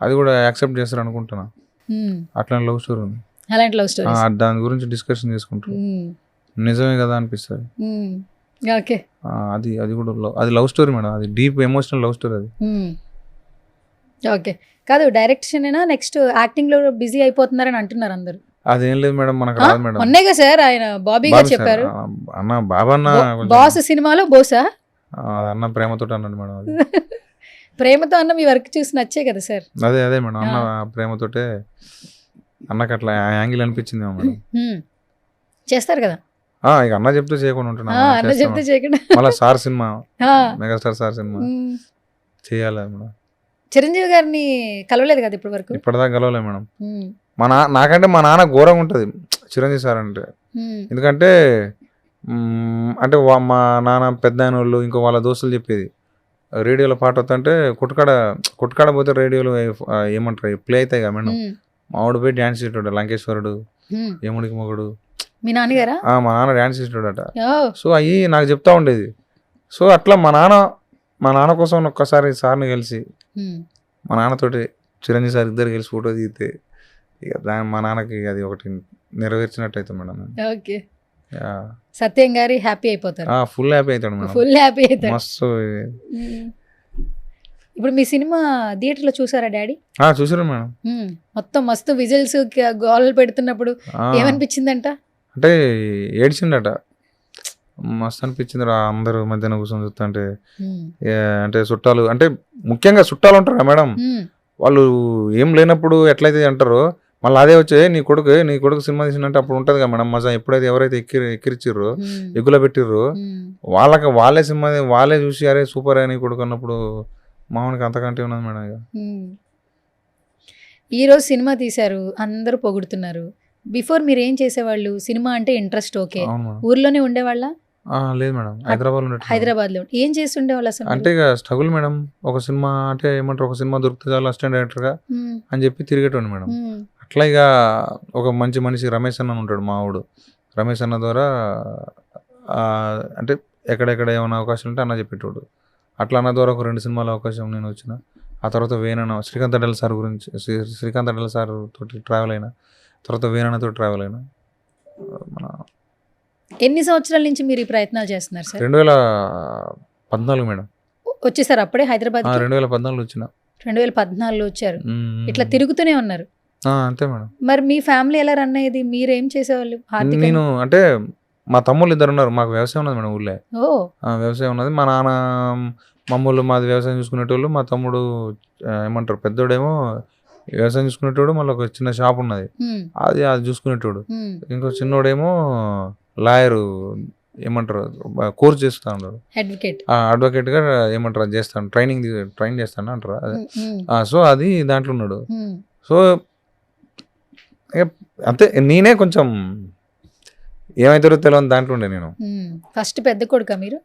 అది కూడా యాక్సెప్ట్ చేస్తారు అనుకుంటున్నా. అట్లాంటి లవ్ స్టోరీ ఉంది. అలాంటి లవ్ స్టోరీ దాని గురించి డిస్కషన్ చేసుకుంటారు. నిజమే కదా అనిపిస్తుంది. ఓకే, అది అది కూడా అది లవ్ స్టోరీ మేడం. అది డీప్ ఎమోషనల్ లవ్ స్టోరీ అది. ఓకే, కాదు డైరెక్షన్ అయినా నెక్స్ట్ యాక్టింగ్ లో బిజీ అయిపోతున్నారని అంటున్నారు అందరు. అదేం లేదు మేడం, మనకు రాదు మేడం. మొన్నేగా సార్ ఆయన బాబీ గారు చెప్పారు. అన్న బాబన్న బాస్ సినిమాలో బోసా అన్న ప్రేమతో అన్నాడు మేడం. అది ప్రేమతో అన్న మీ వర్క్ చూసి నచ్చే కదా సార్. అదే అదే మేడం, అన్న ప్రేమతోటే అన్నకు అట్లా యాంగిల్ అనిపించింది మేడం. చేస్తారు కదా ఇక అన్న చెప్తే చేయకుండా ఉంటున్నా. అన్న చెప్తే చేయకుండా మళ్ళీ sir cinema, megastar sir cinema చేయాలి మేడం. చిరంజీవి గారిని కలవలేదు కదా ఇప్పుడు వరకు? ఇప్పటిదాకా కలవలే మేడం. నాకంటే మా నాన్న ఘోరంగా ఉంటుంది చిరంజీవి సార్ అంటే. ఎందుకంటే అంటే మా నాన్న పెద్ద ఆయన వాళ్ళు ఇంకో వాళ్ళ దోస్తులు చెప్పేది, రేడియోలో పాట వస్తుంటే కొట్టుకాడ పోతే రేడియోలో ఏమంటారు ప్లే అవుతాయి కదా మేడం. మా ఆవిడ పోయి డ్యాన్స్ చేసేటోడు, లంకేశ్వరుడు, యముడికి మొగుడు. మీ నాన్నగారా? మా నాన్న డ్యాన్స్ చేసేటోడట. సో అవి నాకు చెప్తా ఉండేది. సో అట్లా మా నాన్న కోసం ఒక్కసారి సార్ని కలిసి మా నాన్నతోటి చిరంజీవి సార్ ఇద్దరు కలిసి ఫోటో దిగితే ఇక మా నాన్నకి అది ఒకటి నెరవేర్చినట్టు అవుతుంది మేడం. ఓకే, సత్యం గారి హ్యాపీ అయిపోతారు. ఫుల్ హ్యాపీ అవుతాడు మేడం, ఫుల్ హ్యాపీ అవుతాడు. మస్తు. ఇప్పుడు మీ సినిమా థియేటర్ లో చూసారా డాడీ? చూసారు మేడం. మొత్తం మస్తు విజిల్స్ గోల్ పెడుతున్నప్పుడు ఏమనిపించిందంట? అంటే ఏడ్చిండట, మస్తు అనిపించింది. అందరూ మధ్యాహ్నం కూర్చొని చూస్తుంటే అంటే చుట్టాలు, అంటే ముఖ్యంగా చుట్టాలు ఉంటారు కదా మేడం, వాళ్ళు ఏం లేనప్పుడు ఎట్లయితే అంటారో మళ్ళీ అదే వచ్చే నీ కొడుకు సినిమా తీసినట్టు అప్పుడు ఉంటుంది కదా మేడం మజా. ఎప్పుడైతే ఎవరైతే ఎక్కిరిచ్చిర్రో ఎగ్గులో పెట్టిర్రో వాళ్ళే సినిమా వాళ్ళే చూసి అరే సూపర్ అని కొడుకు అన్నప్పుడు మామూలుగా అంతకంటే ఉన్నది మేడం. ఇక ఈరోజు సినిమా తీశారు, అందరూ పొగుడుతున్నారు. బిఫోర్ మీరు ఏం చేసేవాళ్ళు? సినిమా అంటే ఇంట్రెస్ట్ ఓకే, ఊర్లోనే ఉండేవాళ్ళ? లేదు మేడం, హైదరాబాద్ లో ఏం చేస్తుండేవాళ్ళు అసలు? అంటే ఇక స్ట్రగుల్ మేడం. ఒక సినిమా అంటే ఏమంటారు, ఒక సినిమా దొరికితే చాలు అసిస్టెంట్ డైరెక్టర్ గా అని చెప్పి తిరిగేటోండి మేడం. అట్లా ఇక ఒక మంచి మనిషి రమేష్ అన్న ఉంటాడు మా ఊడు. రమేష్ అన్న ద్వారా అంటే ఎక్కడెక్కడ ఏమైనా అవకాశం ఉంటే అన్న చెప్పేటోడు. అట్లా అన్న ద్వారా ఒక 2 సినిమాల అవకాశం నేను వచ్చిన. ఆ తర్వాత వేణన్న శ్రీకాంత్ అడ్డల సార్ గురించి, శ్రీకాంత్ అడ్డల సార్ తోటి ట్రావెల్ అయినా, తర్వాత వేణన్నతో ట్రావెల్ అయినా. ఎన్ని సంవత్సరాల నుంచి మీరు ఈ ప్రయత్నాలు చేస్తున్నారు సార్? 2014 మేడం వచ్చేసారు అప్పుడే హైదరాబాద్? 2014 వచ్చిన. 2014లో వచ్చారు. ఇట్లా తిరుగుతూనే ఉన్నారు అంతే మేడం. మరి మీ ఫ్యామిలీ ఎలా రన్ అయ్యేది? మీరు ఏం చేసేవాళ్ళు? నేను అంటే మా తమ్ముళ్ళు 2 ఉన్నారు. మాకు వ్యవసాయం ఉన్నది మేడం ఊళ్ళో. వ్యవసాయం ఉన్నది. మా నాన్న మమ్మల్ని మాది వ్యవసాయం చూసుకునేటోళ్ళు. మా తమ్ముడు ఏమంటారు పెద్దోడేమో వ్యవసాయం చూసుకునేటోడు, మళ్ళీ ఒక చిన్న షాప్ ఉన్నది అది చూసుకునేటోడు. ఇంకో చిన్నోడేమో లాయరు ఏమంటారు కోర్స్ చేస్తా ఉన్నాడు, అడ్వకేట్ గా ఏమంటారు చేస్తాను, ట్రైన్ చేస్తాను అంటారు అదే. సో అది దాంట్లో ఉన్నాడు. సో అంతే, నేనే కొంచెం ఏమైతారో తెలియని దాంట్లో ఉండే నేను. ఫస్ట్ పెద్ద కొడుక మీరు?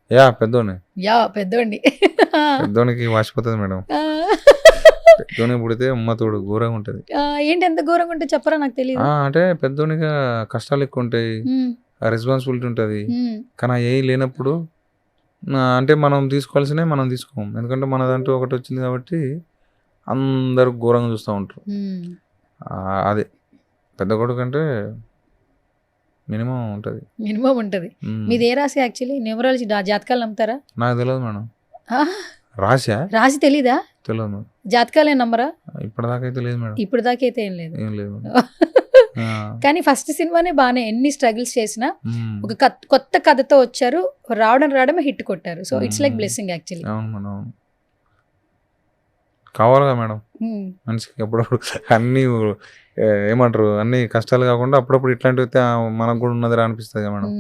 పెద్దోనికి వాసిపోతుంది మేడం. పెద్దోనికి పుడితే అమ్మతోడు ఘోరంగా ఉంటది. ఏంటి ఎంత ఘోరంగా ఉంటే చెప్పరా, నాకు తెలియదు. అంటే పెద్దోనిగా కష్టాలు ఎక్కువ ఉంటాయి, రెస్పాన్సిబిలిటీ ఉంటుంది. కానీ ఏ లేనప్పుడు అంటే మనం తీసుకోవాల్సినవి మనం తీసుకోం. ఎందుకంటే మనదంటూ ఒకటి వచ్చింది కాబట్టి అందరూ ఘోరంగా చూస్తూ ఉంటారు. అదే పెద్ద కొడుకు అంటే మినిమం ఉంటుంది. మీది ఏ రాశి? యాక్చువల్లీ న్యూమరాలజీ జాతకాలు నమ్ముతారా? నాకు తెలియదు మేడం. రాశి తెలీదా? తెలియదు మేడం. జాతకాలే నమ్మరా? ఇప్పటిదాకా అయితే లేదు మేడం. ఇప్పటిదాకా అయితే ఏం లేదు. కానీ ఫస్ట్ సినిమానే బాగానే ఎన్ని స్ట్రగుల్స్ చేసినా ఉమ్. ఒక కొత్త కథతో వచ్చారు, రావడమే హిట్ కొట్టారు. So it's like blessing actually. అవును మేడం, అవును. కావాలిగా మేడం మనిషికి అప్పుడప్పుడు అన్ని ఏమంటారు, అన్ని కష్టాలు కాకుండా అప్పుడప్పుడు ఇట్లాంటివి అయితే మనకు కూడా ఉన్నదిరా అనిపిస్తుంది కదా మేడం.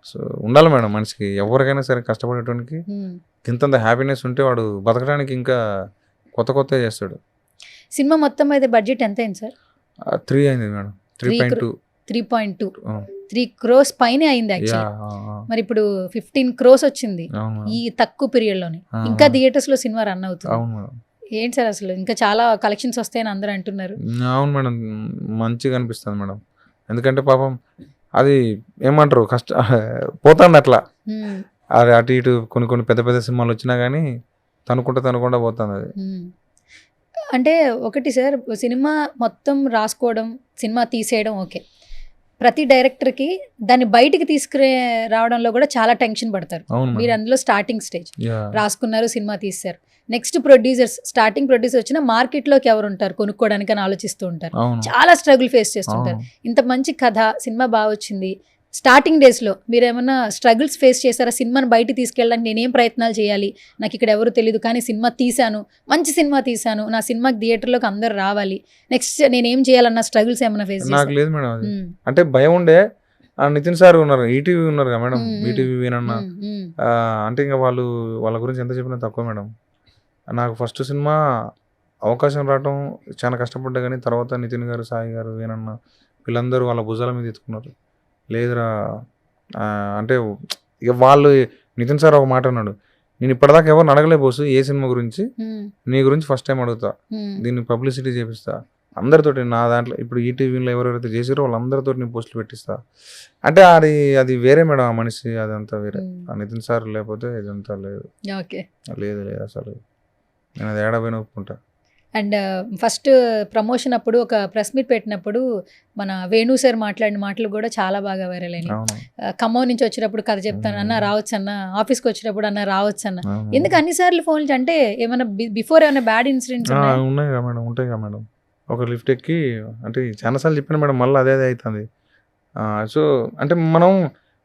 సో ఉండాలి మేడం మనిషికి, ఎవరికైనా సరే కష్టపడేటానికి ఇంతంత హ్యాపీనెస్ ఉంటే వాడు బతకడానికి ఇంకా కొత్త చేస్తాడు. సినిమా మొత్తం అయితే బడ్జెట్ ఎంత అయింది సార్? 3 అయింది మేడం, 3.2. 3.2, 3 crores పైనే అయింది యాక్చువల్లీ. మరి ఇప్పుడు 15 crores వచ్చింది ఈ తక్కువ పీరియడ్ లోనే. ఇంకా థియేటర్స్ లో సినిమా రన్ అవుతుంది. అవును మేడం. ఏంటి సార్ అసలు ఇంకా చాలా కలెక్షన్స్ వస్తాయని అందరూ అంటున్నారు. అవును మేడం, మంచిగా అనిపిస్తుంది మేడం. ఎందుకంటే పాపం అది ఏమంటారు పోతాండి అట్లా. అది అటు ఇటు కొన్ని పెద్ద సినిమాలు వచ్చినా కానీ తనుకుంటా పోతుంది అది. అంటే ఒకటి సార్, సినిమా మొత్తం రాసుకోవడం, సినిమా తీసేయడం ఓకే. ప్రతి డైరెక్టర్కి దాన్ని బయటికి తీసుకునే రావడంలో కూడా చాలా టెన్షన్ పడతారు. మీరు అందులో స్టార్టింగ్ స్టేజ్ రాసుకున్నారు, సినిమా తీశారు. నెక్స్ట్ ప్రొడ్యూసర్స్, స్టార్టింగ్ ప్రొడ్యూసర్ వచ్చిన మార్కెట్లోకి ఎవరు ఉంటారు కొనుక్కోవడానికి అని ఆలోచిస్తూ ఉంటారు. చాలా స్ట్రగుల్ ఫేస్ చేస్తుంటారు. ఇంత మంచి కథ, సినిమా బాగా వచ్చింది. స్టార్టింగ్ డేస్లో మీరు ఏమన్నా స్ట్రగుల్స్ ఫేస్ చేశారా? సినిమాని బయట తీసుకెళ్ళడానికి నేనేం ప్రయత్నాలు చేయాలి, నాకు ఇక్కడ ఎవరు తెలియదు కానీ సినిమా తీశాను, మంచి సినిమా తీశాను, నా సినిమాకి థియేటర్లోకి అందరు రావాలి, నెక్స్ట్ నేనేం చేయాలన్న స్ట్రగుల్స్ ఏమైనా ఫేస్ నాకు లేదు మేడం. అది అంటే భయం ఉండే. నితిన్ సార్ ఉన్నారు, ఈటీవీ ఉన్నారు కదా మేడం, ఈటీవీ వినన్న అంటే ఇంకా వాళ్ళ గురించి ఎంత చెప్పినా తక్కువ మేడం. నాకు ఫస్ట్ సినిమా అవకాశం రావటం చాలా కష్టపడ్డా, కానీ తర్వాత నితిన్ గారు, సాయి గారు, వేనన్న వీళ్ళందరూ వాళ్ళ భుజాల మీద ఎత్తుకున్నారు. లేదురా అంటే ఇక వాళ్ళు, నితిన్ సార్ ఒక మాట అన్నాడు, నేను ఇప్పటిదాకా ఎవరిని అడగలే బోసు ఏ సినిమా గురించి, నీ గురించి ఫస్ట్ టైం అడుగుతా, దీన్ని పబ్లిసిటీ చేపిస్తా అందరితోటి, నా దాంట్లో ఇప్పుడు ఈటీవీలో ఎవరెవరైతే చేసారో వాళ్ళందరితో నేను పోస్టులు పెట్టిస్తా అంటే అది వేరే మేడం, ఆ మనిషి అదంతా వేరే. ఆ నితిన్ సార్ లేకపోతే ఇదంతా లేదు. లేదు అసలు నేను అది ఏడాపోయినా ఒప్పుకుంటా. అండ్ ఫస్ట్ ప్రమోషన్ అప్పుడు ఒక ప్రెస్ మీట్ పెట్టినప్పుడు మన వేణు సార్ మాట్లాడిన మాటలు కూడా చాలా బాగా వైరల్ అయినాయి. ఖమ్మం నుంచి వచ్చేటప్పుడు కథ చెప్తాను అన్న, రావచ్చు అన్న, ఆఫీస్కి వచ్చేటప్పుడు అన్న రావచ్చు అన్న. ఎందుకు అన్నిసార్లు ఫోన్లు, అంటే ఏమైనా బిఫోర్ ఏమైనా బ్యాడ్ ఇన్సిడెంట్స్ ఉన్నాయి కదా మేడం? ఉంటాయి కదా మేడం. ఒక లిఫ్ట్ ఎక్కి అంటే చాలాసార్లు చెప్పిన మేడం, మళ్ళీ అదే అవుతుంది. సో అంటే మనం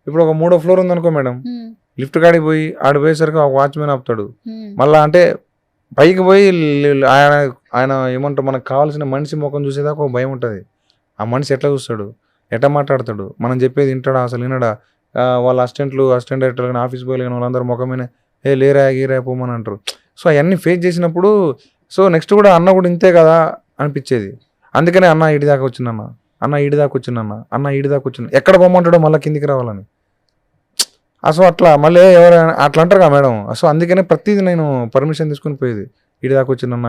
ఇప్పుడు ఒక 3వ ఫ్లోర్ ఉందనుకో మేడం, లిఫ్ట్ కాడికి పోయి ఆడిపోయేసరికి ఒక వాచ్మెన్ ఆపుతాడు. మళ్ళీ అంటే పైకి పోయి ఆయన ఏమంటారు, మనకు కావాల్సిన మనిషి ముఖం చూసేదాకా ఒక భయం ఉంటుంది. ఆ మనిషి ఎట్లా చూస్తాడు, ఎట్లా మాట్లాడతాడు, మనం చెప్పేది వింటాడా అసలు వినడా, వాళ్ళ అసిస్టెంట్ డైరెక్టర్ కానీ ఆఫీస్ బాయ్ కానీ వాళ్ళందరూ ముఖమైన లేరా గీరా పోమని అంటారు. సో అవన్నీ ఫేస్ చేసినప్పుడు సో నెక్స్ట్ కూడా అన్న కూడా ఇంతే కదా అనిపించేది. అందుకనే అన్న ఇడి దాకా వచ్చిందన్న, అన్న ఇడి దాకా వచ్చిందన్న, అన్న ఇడి దాకా వచ్చింది, ఎక్కడ పోమంటాడో మళ్ళీ కిందికి రావాలని. సో అట్లా మళ్ళీ ఎవరైనా అట్లా అంటారు కదా మేడం. సో అందుకనే ప్రతిదీ నేను పర్మిషన్ తీసుకుని పోయేది, ఇడి దాకా వచ్చిందన్న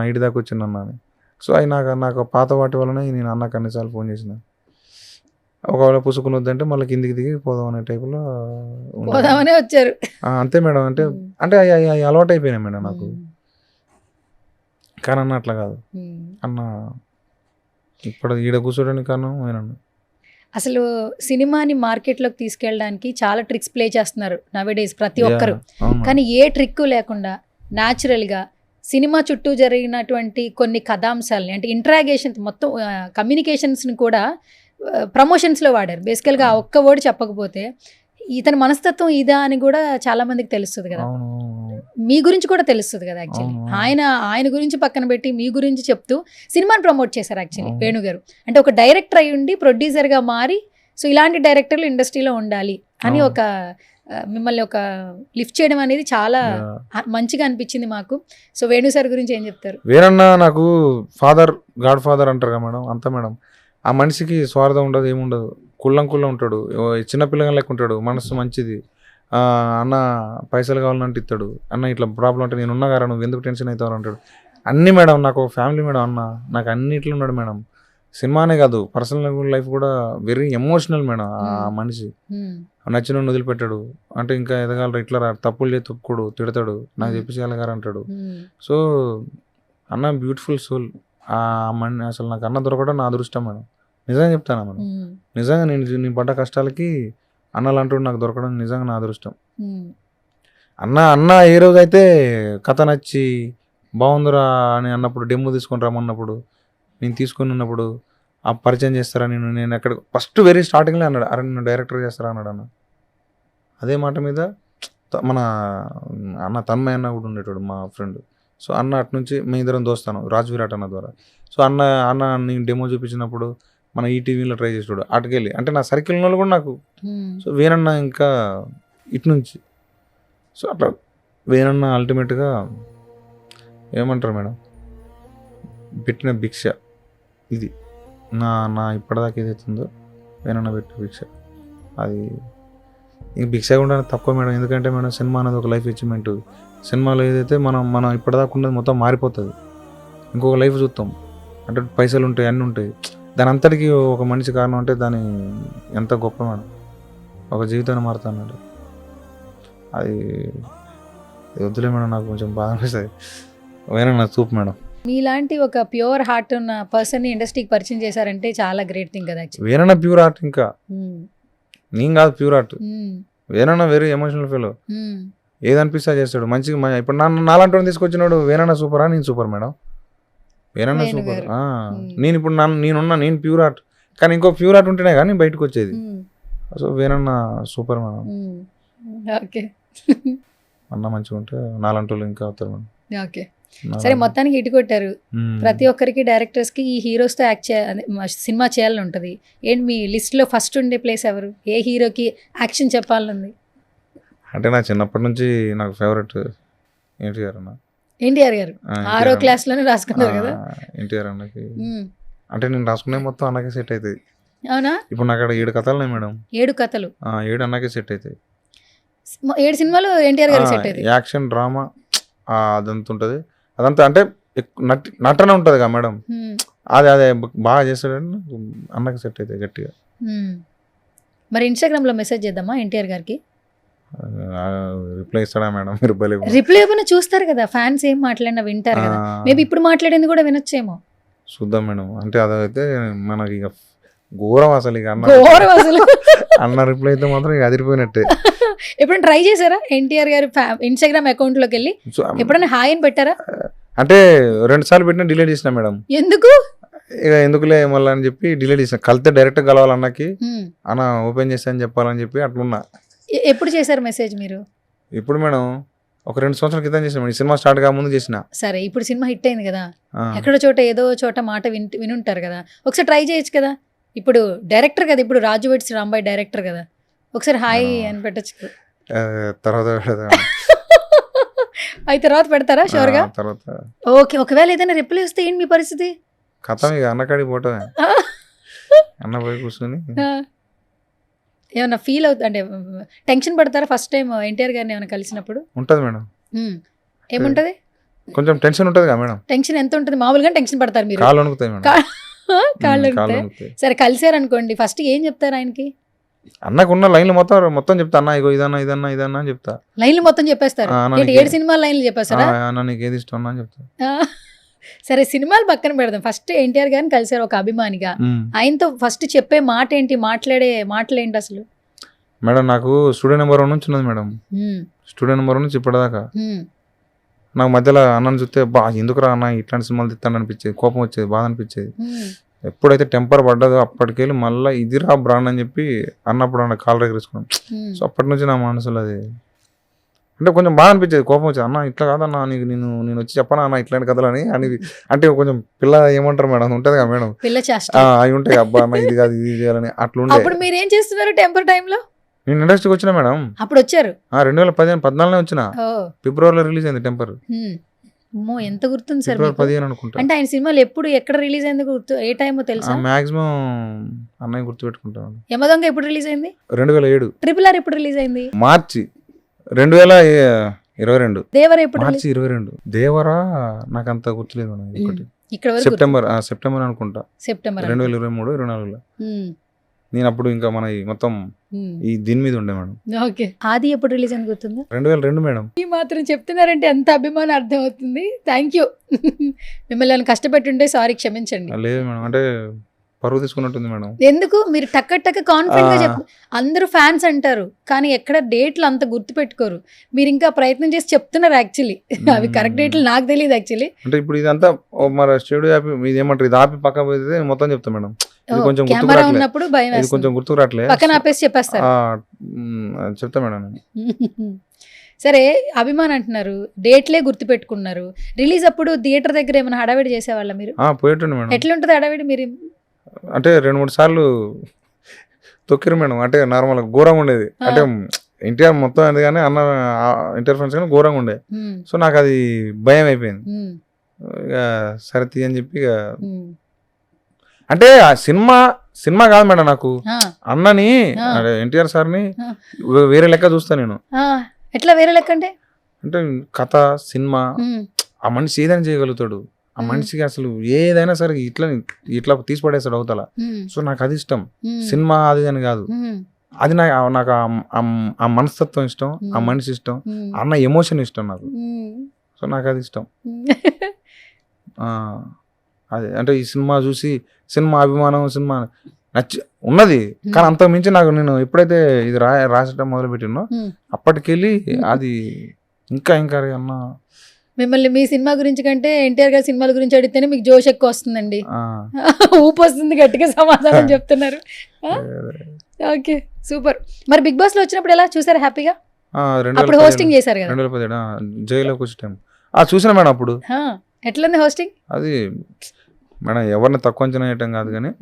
అని. సో అవి నాకు పాత వాటి వల్లనే నేను అన్నకు అన్నిసార్లు ఫోన్ చేసిన. ఒకవేళ పుసుకుని వద్దంటే మళ్ళీ కిందికి దిగి పోదాం అనే టైపులో వచ్చారు. అంతే మేడం. అంటే అవి అలవాటు అయిపోయినాయి మేడం నాకు. కానీ అన్న అట్లా కాదు, అన్న ఇప్పుడు ఈడ కూర్చోడానికి కారణం ఆయన. అసలు సినిమాని మార్కెట్లోకి తీసుకెళ్ళడానికి చాలా ట్రిక్స్ ప్లే చేస్తున్నారు నవేడేస్ ప్రతి ఒక్కరు. కానీ ఏ ట్రిక్ లేకుండా న్యాచురల్గా సినిమా చుట్టూ జరిగినటువంటి కొన్ని కథాంశాలని, అంటే ఇంట్రాగేషన్ మొత్తం కమ్యూనికేషన్స్ని కూడా ప్రమోషన్స్లో వాడారు. బేసికల్గా ఆ ఒక్క వర్డ్ చెప్పకపోతే ఇతని మనస్తత్వం ఇదా అని కూడా చాలా మందికి తెలుస్తుంది కదా. మీ గురించి కూడా తెలుస్తుంది కదా యాక్చువల్లీ. ఆయన గురించి పక్కన పెట్టి మీ గురించి చెప్తూ సినిమాని ప్రమోట్ చేశారు యాక్చువల్లీ వేణు గారు. అంటే ఒక డైరెక్టర్ అయి ఉండి ప్రొడ్యూసర్గా మారి, సో ఇలాంటి డైరెక్టర్లు ఇండస్ట్రీలో ఉండాలి అని ఒక మిమ్మల్ని ఒక లిఫ్ట్ చేయడం అనేది చాలా మంచిగా అనిపించింది మాకు. సో వేణు సార్ గురించి ఏం చెప్తారు? వేణన్న నాకు గాడ్ ఫాదర్ అంటారు కదా మేడం, అంత మేడం. ఆ మనిషికి స్వార్థం ఉండదు, ఏముండదు, కుళ్ళం ఉంటాడు, చిన్నపిల్లగా లెక్క ఉంటాడు, మనసు మంచిది. అన్న పైసలు కావాలంటే ఇస్తాడు, అన్న ఇట్లా ప్రాబ్లం అంటే నేను ఉన్నా కదా, నువ్వు ఎందుకు టెన్షన్ అవుతావు అంటాడు. అన్నీ మేడం, నాకు ఫ్యామిలీ మేడం అన్న, నాకు అన్నిట్లో ఉన్నాడు మేడం. సినిమానే కాదు, పర్సనల్ లైఫ్ కూడా వెరీ ఎమోషనల్ మేడం. ఆ మనిషి నచ్చిన వదిలిపెట్టాడు, అంటే ఇంకా ఎదగాలరా, ఇట్లా తప్పులు చేసి తొక్కుడు, తిడతాడు, నాకు చెప్పి చేయాలి అంటాడు. సో అన్న బ్యూటిఫుల్ సోల్. అసలు నాకు అన్న దొరకడం నా అదృష్టం మేడం, నిజంగా చెప్తాను మేడం. నిజంగా నేను పడ్డ కష్టాలకి అన్నలు అంటూ నాకు దొరకడం నిజంగా నా అదృష్టం. అన్న ఏ రోజైతే కథ నచ్చి బాగుందిరా అని అన్నప్పుడు, డెమో తీసుకొని రమ్మన్నప్పుడు, నేను తీసుకొని ఉన్నప్పుడు ఆ పరిచయం చేస్తారా నేను ఎక్కడ ఫస్ట్ వెరీ స్టార్టింగ్లో అన్నాడు, అరే నేను డైరెక్టర్ చేస్తారా అన్నాడు అన్న. అదే మాట మీద మన అన్న తన్మయ అన్న కూడా ఉండేటోడు మా ఫ్రెండ్. సో అన్న అటు నుంచి మీ ఇద్దరం దోస్తాను రాజ్ విరాట్ అన్న ద్వారా. సో అన్న నేను డెమో చూపించినప్పుడు మన ఈటీవీలో ట్రై చేసాడు అటుకెళ్ళి, అంటే నా సర్కిల్ వాళ్ళు కూడా నాకు. సో వేనన్న ఇంకా ఇటు నుంచి. సో అట్లా వేనన్న అల్టిమేట్గా ఏమంటారు మేడం, పెట్టిన భిక్ష ఇది నా ఇప్పటిదాకా ఏదైతుందో వేనన్న పెట్టిన భిక్ష అది. ఇంక భిక్ష కూడా తక్కువ మేడం, ఎందుకంటే మేడం సినిమా అనేది ఒక లైఫ్ అచీవ్మెంట్. సినిమాలో ఏదైతే మనం ఇప్పటిదాకా ఉన్నది మొత్తం మారిపోతుంది, ఇంకొక లైఫ్ చూస్తాం. అంటే పైసలు ఉంటాయి, అన్నీ ఉంటాయి, దాని అంతటికి ఒక మనిషి కారణం అంటే దాని ఎంత గొప్ప మేడం, ఒక జీవితాన్ని మారుతా అన్నాడు. అది వద్దులే మేడం, నాకు కొంచెం బాధ అనిపిస్తుంది. వేనన్న చూపు మేడం. మీలాంటి ఒక ప్యూర్ హార్ట్ ఉన్న పర్సన్ ఇండస్ట్రీకి పరిచయం చేశారంటే చాలా గ్రేట్ థింగ్ కదా యాక్చువల్లీ. వేనన్న ప్యూర్ ఆర్ట్, ఇంకా నేను కాదు ప్యూర్ ఆర్ట్. వేనన్న వెరీ ఎమోషనల్ ఫీల్, ఏదనిపిస్తా చేస్తాడు మంచిగా. ఇప్పుడు నాలాంటి తీసుకొచ్చినాడు వేనన్న సూపరా, నేను సూపర్ మేడం. వేనన్న సూపర్. నేను ఇప్పుడు నేను ప్యూర్ ఆర్ట్, కానీ ఇంకో ప్యూర్ ఆర్ట్ ఉంటేనే కానీ బయటకు వచ్చేది. సో వేనన్న సూపర్ మేడం. ఓకే, అన్న మంచిగా ఉంటే నాలాంటి వాళ్ళు ఇంకా అవుతారు మేడం. ఓకే, సరే మొత్తానికి ఇటు కొట్టారు. ప్రతి ఒక్కరికి డైరెక్టర్స్ కి ఈ హీరోస్ తో యాక్ట్ సినిమా చేయాలని ఉంటది. ఏంటి మీ లిస్ట్ లో ఫస్ట్ ఉండే ప్లేస్ ఎవరు? ఏ హీరోకి యాక్షన్ చెప్పాలనుంది? అంటే నా చిన్నప్పటి నుంచి నాకు ఫేవరెట్ ఎన్టీఆర్ అన్న. ఎన్టీఆర్ గారు 6వ క్లాస్ లోనే రాసుకున్నారు కదా. ఎన్టీఆర్ అన్నకి అంటే నేను రాసుకునే మొత్తం అన్నకే సెట్ అవుతుంది. అవునా? ఇప్పుడు నాకు అక్కడ 7 కథలు ఉన్నాయి మేడం. 7 కథలు? 7 అన్నకే సెట్ అవుతాయి. 7 సినిమాలు ఎన్టీఆర్ గారికి సెట్ అవుతాయి. యాక్షన్ డ్రామా అదంతా ఉంటుంది. అదంతా అంటే నటన ఉంటుంది కదా మేడం, అదే బాగా చేస్తాడని అన్నకి సెట్ అవుతాయి గట్టిగా. మరి ఇన్స్టాగ్రామ్ లో మెసేజ్ చేద్దామా ఎన్టీఆర్ గారికి? రిప్లై ఇస్తాడా మేడం? మీరు రిప్లై ఏమైనా చూస్తారు కదా, ఫ్యాన్స్ ఏం మాట్లాడినా వింటారు కదా. మేబీ ఇప్పుడు మాట్లాడింది కూడా వినొచ్చేమో. చూద్దాం మేడం. అంటే అదైతే మనకి ఇక ఘోరం అసలు. ఇక అన్న రిప్లై అయితే మాత్రం ఇక అదిరిపోయినట్టే. ఎప్పుడైనా ట్రై చేశారా ఎన్టీఆర్ గారు ఇన్స్టాగ్రామ్ అకౌంట్ లోకి వెళ్ళి ఎప్పుడైనా హాయ్ అని పెట్టారా? అంటే 2 సార్లు పెట్టినా డిలీట్ చేసిన మేడం. ఎందుకు? ఇక ఎందుకులే మళ్ళీ అని చెప్పి డిలీట్ చేసిన. కలితే డైరెక్ట్ కలవాలన్నకి అన్న ఓపెన్ చేస్తా అని చెప్పాలని చెప్పి అట్లున్నా. ఎప్పుడు చేశారు మెసేజ్ మీరు? ఇప్పుడు మేడం ఒక 2 సంవత్సరాల క్రితం చేసిన మేడం. సినిమా స్టార్ట్ గా ముందు చేసిన. సరే, ఇప్పుడు సినిమా హిట్ అయింది కదా, ఎక్కడో చోట ఏదో చోట మాట వినుంటారు కదా, ఒకసారి ట్రై చేయొచ్చు కదా. ఇప్పుడు డైరెక్టర్ కదా, ఇప్పుడు రాజు వెడ్స్ రాంబాయ్ డైరెక్టర్ కదా, ఒకసారి హాయ్ అని పెట్టచ్చు. తర్వాత అయితే తర్వాత పెడతారా షూర్ గా? ఓకే, ఒకవేళ ఏదైనా రిప్లై వస్తే ఏంటి మీ పరిస్థితి? కథం ఇక అన్నకాడికి పోవటమే. అన్న పోయి కూర్చొని ఏమన్నా ఫీల్ అవుతుంది అంటే టెన్షన్ పడతారా ఫస్ట్ టైం ఎన్టీఆర్ గారిని ఏమైనా కలిసినప్పుడు? ఉంటది మేడం. ఏముంటది? కొంచెం టెన్షన్ ఉంటది కదా మేడం. టెన్షన్ ఎంత ఉంటుంది? మామూలుగా టెన్షన్ పడతారు మీరు? కాళ్ళు వణుకుతాయి మేడం. కాళ్ళు వణుకుతాయి. సరే, కలిసారు అనుకోండి, ఫస్ట్ ఏం చెప్తారు ఆయనకి? అన్నకున్న లైన్లు మొత్తం చెప్తా. అన్న ఇగో ఇదన్నా అని చెప్తా. లైన్లు మొత్తం చెప్పేస్తారు? 7 సినిమా లైన్లు చెప్పేస్తారా? అన్న నీకు ఏది ఇష్టం అని చెప్తా. సరే, సినిమాలు పక్కన పెడదాం. ఫస్ట్ ఎన్టీఆర్ గారిని కలిసారు ఒక అభిమానిగా, ఆయనతో ఫస్ట్ చెప్పే మాట ఏంటి, మాట్లాడే మాటలు ఏంటి అసలు? మేడం నాకు స్టూడెంట్ నెంబర్ 1 నుంచి ఉన్నది మేడం. స్టూడెంట్ నెంబర్ 1 నుంచి ఇప్పటిదాకా నాకు మధ్యలో అన్నను చూస్తే ఎందుకురా అన్న ఇట్లాంటి సినిమాలు తిట్టాను అనిపించేది, కోపం వచ్చేది, బాధ అనిపించేది. ఎప్పుడైతే టెంపర్ పడ్డదో అప్పటికెళ్ళి మళ్ళీ ఇదిరా బ్రాండ్ అని చెప్పి అన్నప్పుడు అన్న కాల్ ఎగరేసుకున్నాం. సో అప్పటి నుంచి నా మనసులో అది అంటే కొంచెం బాగా అనిపించేది, కోపం వచ్చేది. అన్న ఇట్లా కాదన్నా, నేను వచ్చి చెప్పనా అన్న ఇట్లాంటి కథలు అని అంటే కొంచెం పిల్ల ఏమంటారు మేడం ఉంటుంది కదా మేడం, అవి ఉంటాయి. అబ్బా అన్న ఇది కాదు ఇది చేయాలని అట్లా. అప్పుడు మీరు ఏం చేస్తున్నారు టెంపర్ టైంలో? నేను ఇండస్ట్రీకి వచ్చిన మేడం.14 వచ్చారు? 2014 వచ్చిన. ఫిబ్రవరిలో రిలీజ్ అయింది టెంపర్. ఎంత గుర్తుంది సార్? 15 అనుకుంటా. అంటే ఆయన సినిమాలు ఎప్పుడు ఎక్కడ రిలీజ్ అయింది గుర్తు, ఏ టైమో తెలుసా? మాక్సిమం అన్నయ్య గుర్తు పెట్టుకుంటాను. యమదొంగ ఎప్పుడు రిలీజ్ అయింది? 2007. RRR ఎప్పుడు రిలీజ్ అయింది? మార్చి 2022. దేవర ఎప్పుడు? మార్చి 22. దేవరా నాకు అంత గుర్తులేదు మేడం. సెప్టెంబర్ అనుకుంటా. సెప్టెంబర్ 2023, 24లో. నేను అప్పుడు ఇంకా మన మొత్తం ఈ దీని మీద ఉండే మేడం. ఓకే, ఆది ఎప్పుడు రిలీజ్ అని గుర్తుందా? 2002 మేడం. ఈ మాత్రం చెప్తున్నారంటే ఎంత అభిమానం అర్థం అవుతుంది. Thank you. మిమ్మల్ని కష్టపెట్టుంటే సారీ, క్షమించండి. లేదు మేడం, అంటే పరువు తీసుకున్నట్టుంది మేడం. ఎందుకు మీరు టక్క కాన్ఫిడెంట్ గా అందరూ ఫ్యాన్స్ అంటారు, కానీ ఎక్కడ డేట్లు అంత గుర్తు పెట్టుకోరు. మీరు ఇంకా ప్రయత్నం చేసి చెప్తున్నారు. యాక్చువల్లీ అవి కరెక్ట్ డేట్లు నాకు తెలియదు. యాక్చువల్లీ అంటే ఇప్పుడు ఇదంతా మరి స్టూడియో ఆపి ఇది ఏమంటారు, ఇది ఆపి పక్క పోతే మొత్తం చెప్తాను మేడం. ఇది కొంచెం గుర్తుకు కెమెరా రావట్లే. ఉన్నప్పుడు భయం ఇది కొంచెం వేస్తుంది, గుర్తుకు రావట్లే. పక్కన ఆపేసి చెప్పేస్తారు. చెప్తా మేడం నేను. సరే, అభిమాన్ అంటున్నారు, డేట్లే గుర్తు పెట్టుకున్నారు. రిలీజ్ అప్పుడు థియేటర్ దగ్గర ఏమైనా హడావిడి చేసేవాళ్ళ మీరు? పోయేటండి మేడం. ఎట్లుంటది హడావిడి? మీరు అంటే 2-3 సార్లు తొక్కిరు మేడం. అంటే నార్మల్ ఘోరంగా ఉండేది. అంటే ఎన్టీఆర్ మొత్తం అది కానీ అన్న ఎన్టీఆర్ ఫ్రెండ్స్ కానీ ఘోరంగా ఉండే. సో నాకు అది భయం అయిపోయింది. ఇక సరే తీ అని చెప్పి ఇక అంటే ఆ సినిమా కాదు మేడం, నాకు అన్నని ఎన్టీఆర్ సార్ని వేరే లెక్క చూస్తా నేను. ఎట్లా వేరే లెక్క అంటే? అంటే కథ సినిమా ఆ మనిషి ఏదైనా చేయగలుగుతాడు. ఆ మనిషికి అసలు ఏదైనా సరే ఇట్లా తీసి పడేస్తాడు అవతల. సో నాకు అది ఇష్టం. సినిమా అది అని కాదు, అది నాకు ఆ మనస్తత్వం ఇష్టం, ఆ మనిషి ఇష్టం, అన్న ఎమోషన్ ఇష్టం నాకు. సో నాకు అది ఇష్టం. అది అంటే ఈ సినిమా చూసి సినిమా అభిమానం సినిమా నచ్చి ఉన్నది. కానీ అంత మించి నాకు నేను ఎప్పుడైతే ఇది రాసటం మొదలు పెట్టినో అప్పటికెళ్ళి అది ఇంకా అన్న మిమ్మల్ని మీ సినిమా గురించి కంటే ఎన్టీఆర్ గారి సినిమాల గురించి అడిగితేనే మీకు జోష్ ఎక్కువ వస్తుందండి. ఊపు వస్తుంది, గట్టిగా సమాధానం చెప్తున్నారు. Okay, super. మరి బిగ్ బాస్ లో వచ్చినప్పుడు ఎలా చూసారు? హ్యాపీగా? అప్పుడు హోస్టింగ్ చేశారు కదా 2017 జైల్లోకి వచ్చే టైం చూసిన మేడం. అప్పుడు ఎట్లుంది హోస్టింగ్? అది మేడం ఎవరిని తక్కువ అంచనా వేయటం కాదు కానీ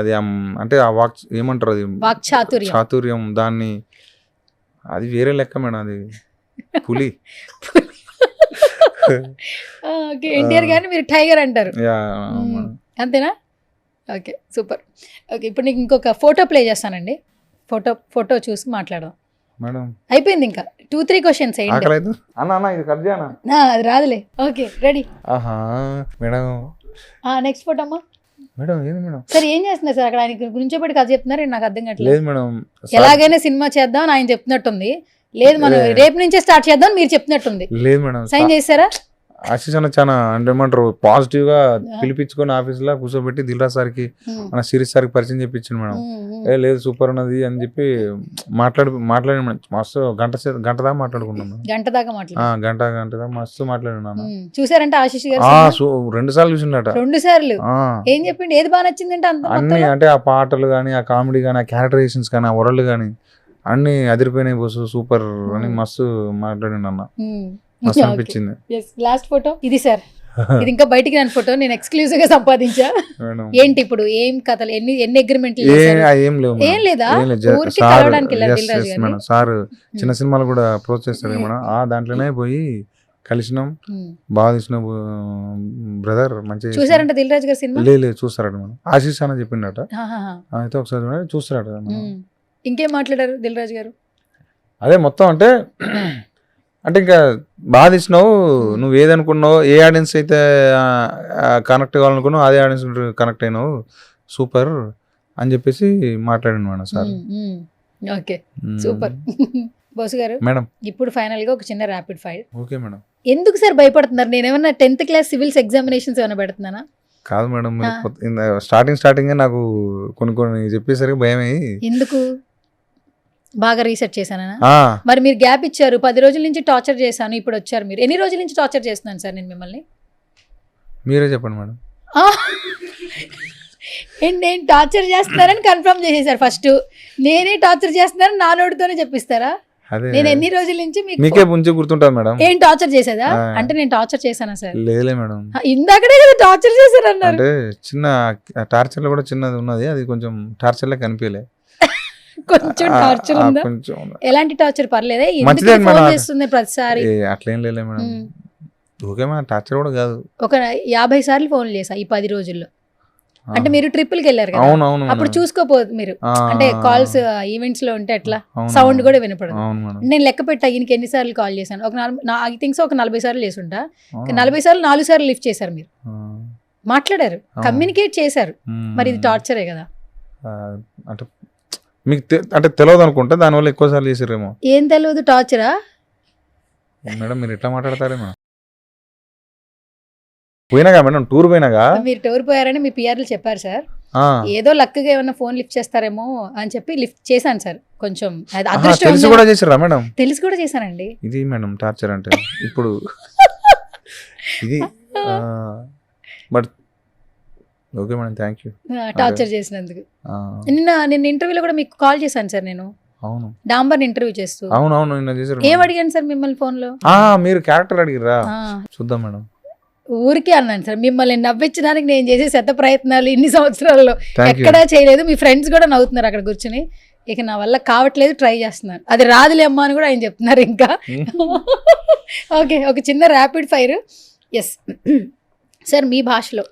అది అంటే ఆ వాక్ ఏమంటారు, అది చాతుర్యం, దాన్ని అది వేరే లెక్క మేడం. అది పులి. ఎన్టీఆర్ గారిని మీరు టైగర్ అంటారు, అంతేనా? Okay, super. ఓకే, ఇప్పుడు నీకు ఇంకొక ఫోటో ప్లే చేస్తానండి. ఫోటో చూసి మాట్లాడదాం మేడం. అయిపోయింది, ఇంకా 2-3 క్వశ్చన్స్ అది రాదులే. Okay, ready? Madam next photo అమ్మా. మేడం ఏంది మేడం? సరే, ఏం చేస్తున్నారు సార్ అక్కడ? ఆయన గురించి పెట్టి కథ చెప్తున్నారు, నాకు అర్థం కావట్లేదు. మేడం ఎలాగైనా సినిమా చేద్దాం అని ఆయన చెప్తున్నట్టుంది. లేదు, మనం రేపు నుంచే స్టార్ట్ చేద్దాం మీరు చెప్పినట్టుంది. లేదు మేడం, సైన్ చేశారా? ఆశీష్ అన్న చాలా అంటే ఏమంటారు పాజిటివ్ గా పిలిపించుకొని ఆఫీస్ లో కూర్చోబెట్టి దిల్రాజ్ సార్కి మన సిరీస్ సార్కి పరిచయం చెప్పించింది మేడం. లేదు సూపర్ ఉన్నది అని చెప్పి మాట్లాడి మస్తు గంట దాకా మాట్లాడుకున్నాం. గంట దాకా మస్తు మాట్లాడినాను. చూసారంటే ఆశీష్ గారు 2 సార్లు చూసిండట. 2 సార్లు ఏం చెప్పిండు? ఏది బాగా నచ్చిందంటే అన్ని, అంటే ఆ పాటలు కానీ, ఆ కామెడీ కానీ, ఆ క్యారెక్టరైజేషన్స్ కానీ, ఆ వరల్డ్ కానీ అన్ని అదిరిపోయినాయి బస్సు, సూపర్ అని మస్తు మాట్లాడిండు అన్న. మస్తు అనిపించింది. లాస్ట్ ఫోటో ఇది సార్. ఇది ఇంకా బయటికి రాని ఫోటో, నేను ఎక్స్క్లూజివ్ గా సంపాదించా. ఏంటి ఇప్పుడు ఏం కథలు, ఎన్ని అగ్రిమెంట్లు? ఏం లేదా, ఊరికి కలవడానికి వెళ్ళారు సార్. చిన్న సినిమాలు కూడా ప్రోత్సహిస్తారు మేడం. దాంట్లోనే పోయి కలిసినాం, బాగా తీసిన బ్రదర్. మంచిగా చూసారంట దిల్ రాజు గారి సినిమా? లేదు చూస్తారట మేడం. ఆశీష్ అన్న చెప్పిండట, అయితే ఒకసారి చూస్తారట. ఇంకేం మాట్లాడారు దిల్ రాజు గారు? అదే మొత్తం అంటే ఇంకా బాగా తీసినావు, నువ్వు ఏదనుకున్నావు, ఏ ఆడియన్స్ అయితే కనెక్ట్ కావాలనుకున్నావు అదే ఆడియన్స్ కనెక్ట్ అయినావు, సూపర్ అని చెప్పేసి మాట్లాడాను madam sir. Okay, super. Bose గారు మేడం, ఇప్పుడు ఫైనల్ గా ఒక చిన్న ర్యాపిడ్ ఫైర్. Okay madam. ఎందుకు సార్ భయపడుతున్నారు? నేను ఏమన్నా 10th క్లాస్ సివిల్స్ ఎగ్జామినేషన్స్ ఏమైనా పెడుతున్నానా? కాదు మేడం, స్టార్టింగ్ నాకు కొన్ని చెప్పేసరికి భయం అయ్యి. ఎందుకు? బాగా రీసెర్చ్ చేశానా? మరి మీరు గ్యాప్ ఇచ్చారు, 10 రోజుల నుంచి టార్చర్ చేశాను, ఇప్పుడు వచ్చారు మీరు. ఎన్ని రోజుల నుంచి టార్చర్ చేస్తున్నాను సార్ నేను మిమ్మల్ని? మీరే చెప్పండి మేడం. నేను టార్చర్ చేస్తున్నానని కన్ఫర్మ్ చేసేసారు ఫస్ట్. నేనే టార్చర్ చేస్తున్నానని నా నోటితోనే చెప్పిస్తారా? నేను ఎన్ని రోజుల నుంచి మీకే ముందు గుర్తుంటుంది మేడం. ఏం టార్చర్ చేసేదా? అంటే నేను టార్చర్ చేశానా సార్? లేదులే మేడం, ఇందాకనే కదా టార్చర్ చేశారు అన్నారు. అంటే చిన్న టార్చర్ లో కూడా చిన్నది ఉన్నది, అది కొంచెం టార్చర్ లా కనిపించలే. కొంచెం టార్చర్ ఉందా? ఎలాంటి టార్చర్? పర్లేదా? చేస్తుంది ప్రతిసారి? అట్లేం లేదు మేడం, ఓకే మేడం, టార్చర్ కూడా కాదు. ఒక 50 సార్లు ఫోన్ చేసా ఈ 10 రోజుల్లో. అంటే మీరు ట్రిప్కి వెళ్ళారు కదా, అప్పుడు చూసుకోపోదు మీరు. అంటే కాల్స్ ఈవెంట్స్ లో ఉంటే ఎట్లా సౌండ్ కూడా వినపడదు. నేను లెక్క పెట్టా ఈయనకి ఎన్నిసార్లు కాల్ చేశాను. ఐ థింక్ ఒక 40 సార్లు చేసి ఉంటా. 40 సార్లు 4 సార్లు లిఫ్ట్ చేశారు మీరు, మాట్లాడారు, కమ్యూనికేట్ చేశారు. మరి ఇది టార్చరే కదా? అంటే మీకు అంటే తెలియదు అనుకుంటా, దానివల్ల ఎక్కువ సార్లు చేసారేమో. ఏం తెలియదు, టార్చరా మేడం? మీరు ఎట్లా మాట్లాడతారేమో. పోయినాగా మేడం, టూర్ పోయినాగా. మీరు టూర్ పోయారని మీ పిఆర్లు చెప్పారు సార్. ఏదో లక్కగా ఏమన్నా ఫోన్ లిఫ్ట్ చేస్తారేమో అని చెప్పి లిఫ్ట్ చేశాను సార్. కొంచెం తెలిసి కూడా చేసారా మేడం? తెలిసి కూడా చేశానండి. ఇది మేడం టార్చర్ అంటే ఇప్పుడు ఇది. But okay madam, thank you. Torture చేసినందుకు. నిన్న ఇంటర్వ్యూలో కూడా మీకు కాల్ చేశాను సార్ నేను, అవును డాంబర్ ఇంటర్వ్యూ చేస్తూ. అవునవును నిన్న చేశారు. ఏం అడిగాను సార్ మిమ్మల్ని ఫోన్ లో? మీరు క్యారెక్టర్ అడిగిరా? చూద్దాం మేడం. ఊరికే అన్నాను సార్, మిమ్మల్ని నవ్వించడానికి నేను చేసే శత ప్రయత్నాలు ఇన్ని సంవత్సరాల్లో Thank you. ఎక్కడా చేయలేదు. మీ ఫ్రెండ్స్ కూడా నవ్వుతున్నారు అక్కడ కూర్చుని. ఇక నా వల్ల కావట్లేదు, ట్రై చేస్తున్నాను. అది రాదులే అమ్మా అని కూడా ఆయన చెప్తున్నారు ఇంకా. ఓకే, ఒక చిన్న ర్యాపిడ్ ఫైర్. ఎస్ సార్, మీ భాషలో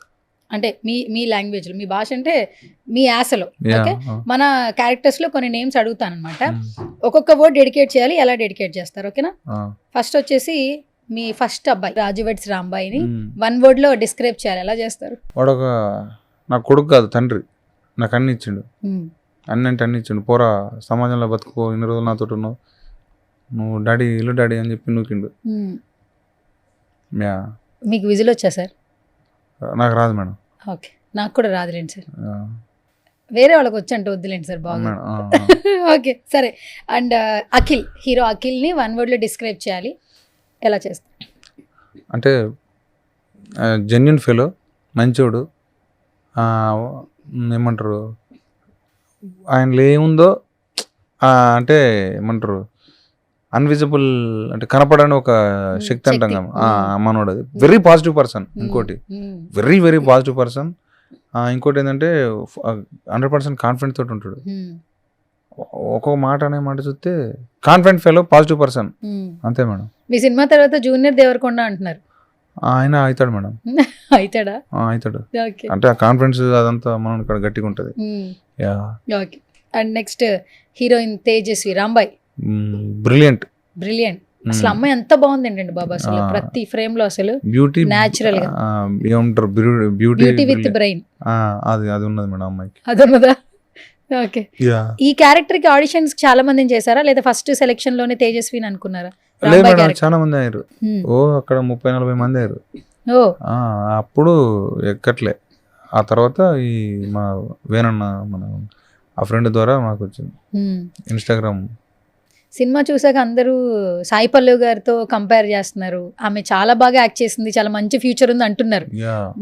అంటే మీ లాంగ్వేజ్లో, మీ భాష అంటే మీ యాసలో, ఓకే, మన క్యారెక్టర్స్లో కొన్ని నేమ్స్ అడుగుతాను అనమాట. ఒక్కొక్క వర్డ్ డెడికేట్ చేయాలి. ఎలా డెడికేట్ చేస్తారు, ఓకేనా? ఫస్ట్ వచ్చేసి మీ ఫస్ట్ అబ్బాయి రాజు వెడ్స్ రాంబాయిని 1 word లో డిస్క్రైబ్ చేయాలి. ఎలా చేస్తారు? వాడు ఒక నా కొడుకు కాదు, తండ్రి. నాకు అన్ని ఇచ్చిండు, అన్ని అంటే అన్ని ఇచ్చిండు. పోరా సమాజంలో బతుకో, ఇన్ని రోజులు నాతో ఉన్నావు, నువ్వు డాడీ ఇల్లు డాడీ అని చెప్పి నూకిండు. మీకు విజిల్ వచ్చా సార్? నాకు రాదు మేడం. ఓకే, నాకు కూడా రాదులేండి సార్. వేరే వాళ్ళకి వచ్చంటే వద్దులేండి సార్, బాగా. ఓకే సరే. అండ్ అఖిల్, హీరో అఖిల్ని 1 word లో డిస్క్రైబ్ చేయాలి. ఎలా చేస్తారు? అంటే జెన్యున్ ఫెలో, మంచోడు, ఏమంటారు ఆయనలో ఏముందో అంటే ఏమంటారు అన్విజిబుల్ అంటే కనపడని ఒక శక్తి అంటాం కదా, మనోడు. అది వెరీ పాజిటివ్ పర్సన్. ఇంకోటి వెరీ వెరీ పాజిటివ్ పర్సన్. ఇంకోటి ఏంటంటే 100% కాన్ఫిడెన్స్ తోటి ఉంటాడు. ఒక్కొక్క మాట అనే మాట చూస్తే కాన్ఫిడెంట్ ఫెలో, పాజిటివ్ పర్సన్, అంతే మేడం. మీ సినిమా తర్వాత జూనియర్ దేవరకొండ అంటున్నారు, ఆయన అవుతాడు మేడం. అవుతాడా? అవుతాడు. అంటే ఆ కాన్ఫిడెన్స్ అదంతా మనం ఇక్కడ గట్టిగా ఉంటుంది. Okay. And next heroine Tejaswi Rambai. Brilliant. అసలు అమ్మాయి ఎంత బాగుంది ఏంటండి బాబా, అసలు ప్రతి ఫ్రేమ్ లో అసలు బ్యూటీ, న్యాచురల్ గా ఏమంటారు బ్యూటీ విత్ బ్రెయిన్. అది ఉన్నది మేడం అమ్మాయికి. అది ఉన్నదా? ఓకే. ఈ క్యారెక్టర్ కి ఆడిషన్స్ చాలా మందిని చేశారా, లేదా ఫస్ట్ సెలెక్షన్ లోనే తేజస్విని అనుకున్నారా? లేదు మేడం, చాలా మంది అయ్యారు. అక్కడ 30-40 మంది అయ్యారు. అప్పుడు ఎక్కట్లే. ఆ తర్వాత ఈ మా వేనన్న మన ఆ ఫ్రెండ్ ద్వారా మాకు వచ్చింది ఇన్స్టాగ్రామ్. సినిమా చూసాక అందరూ సాయి పల్లవి గారితో కంపేర్ చేస్తున్నారు. ఆమె చాలా బాగా యాక్ట్ చేసింది, చాలా మంచి ఫ్యూచర్ ఉంది అంటున్నారు.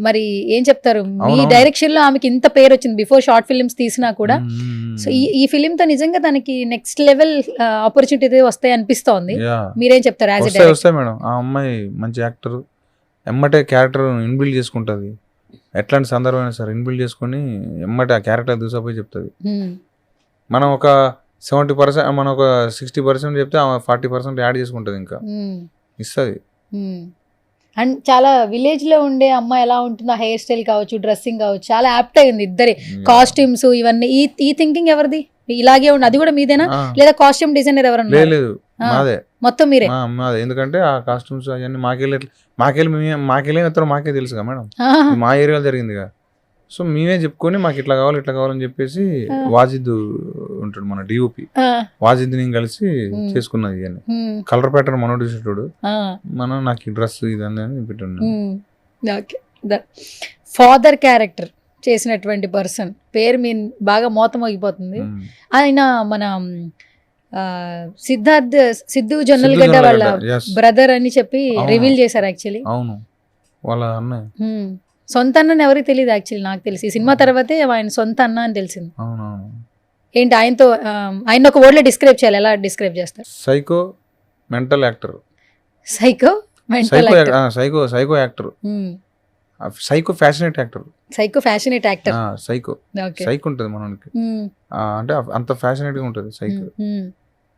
మరి ఏం చెప్తారు? మీ డైరెక్షన్ లో ఆమెకి ఇంత పేరు వచ్చింది బిఫోర్ షార్ట్ ఫిల్మ్స్ తీసినా కూడా. సో ఈ ఫిలిం తో నిజంగా తనకి నెక్స్ట్ లెవెల్ ఆపర్చునిటీ వస్తాయి అనిపిస్తోంది. మీరేం చెప్తారు? వస్తాయి మేడం. ఆ అమ్మాయి మంచి యాక్టర్, ఎమ్మటే క్యారెక్టర్ ఇన్బిల్డ్ చేసుకుంటది. ఎట్లాంటి సందర్భమైనా సరే ఇన్బిల్డ్ చేసుకుని ఎమ్మటే ఆ క్యారెక్టర్ దూసపోయి చెప్తుంది. మనం ఒక 70%, మనం ఒక 60% చెప్తే 40% యాడ్ చేసుకుంటది, ఇంకా ఇస్తుంది. అండ్ చాలా విలేజ్ లో ఉండే అమ్మాయి ఎలా ఉంటుందో, హెయిర్ స్టైల్ కావచ్చు, డ్రెస్సింగ్ కావచ్చు, చాలా యాప్ట్ అయింది. ఇద్దరి కాస్ట్యూమ్స్ ఇవన్నీ. ఈ థింకింగ్ ఎవరిది? ఇలాగే ఉంది, అది కూడా మీదేనా, లేదా కాస్ట్యూమ్ డిజైనర్ ఎవరన్నా? లేదు, మాదే, మొత్తం మీరే. మాదే. ఎందుకంటే ఆ కాస్ట్యూమ్స్ అవన్నీ మాకెళ్ళి మాకే తెలుసుగా మేడం, మా ఏరియాలో జరిగిందిగా. సో మేమే చెప్పుకొని మాకు ఇట్లా కావాలని చెప్పేసి వాజిద్ ఉంటాడు మన డిఓపి, వాజిద్ నేను కలిసి చేసుకున్నది. ఇవన్నీ కలర్ ప్యాటర్న్ మనోడు చూసేటోడు, మనం నాకు ఈ డ్రెస్ ఇదని అని పెట్టున్నాను. ఫాదర్ క్యారెక్టర్ చేసినటువంటి పర్సన్ పేరు మీ బాగా మోతమోగిపోతుంది. ఆయన మన సిద్ధు జొన్నలగడ్డ వాళ్ళ బ్రదర్ అని చెప్పి రివీల్ చేశారు. యాక్చువల్లీ అవును, వాళ్ళ అన్నయ్య. సొంత అన్నని ఎవరికి తెలియదు. యాక్చువల్లీ నాకు తెలిసి సినిమా తర్వాతే ఆయన సొంత అన్న అని తెలిసింది. ఏంటి ఆయనతో ఆయన ఒక వర్డ్ లో డిస్క్రైబ్ చేయాలి, ఎలా డిస్క్రైబ్ చేస్తారు? Psycho mental actor. Psycho actor, psycho passionate actor. Psycho ఉంటుంది మనకి, అంటే అంత ఫ్యాషనేట్ గా ఉంటుంది సైకో.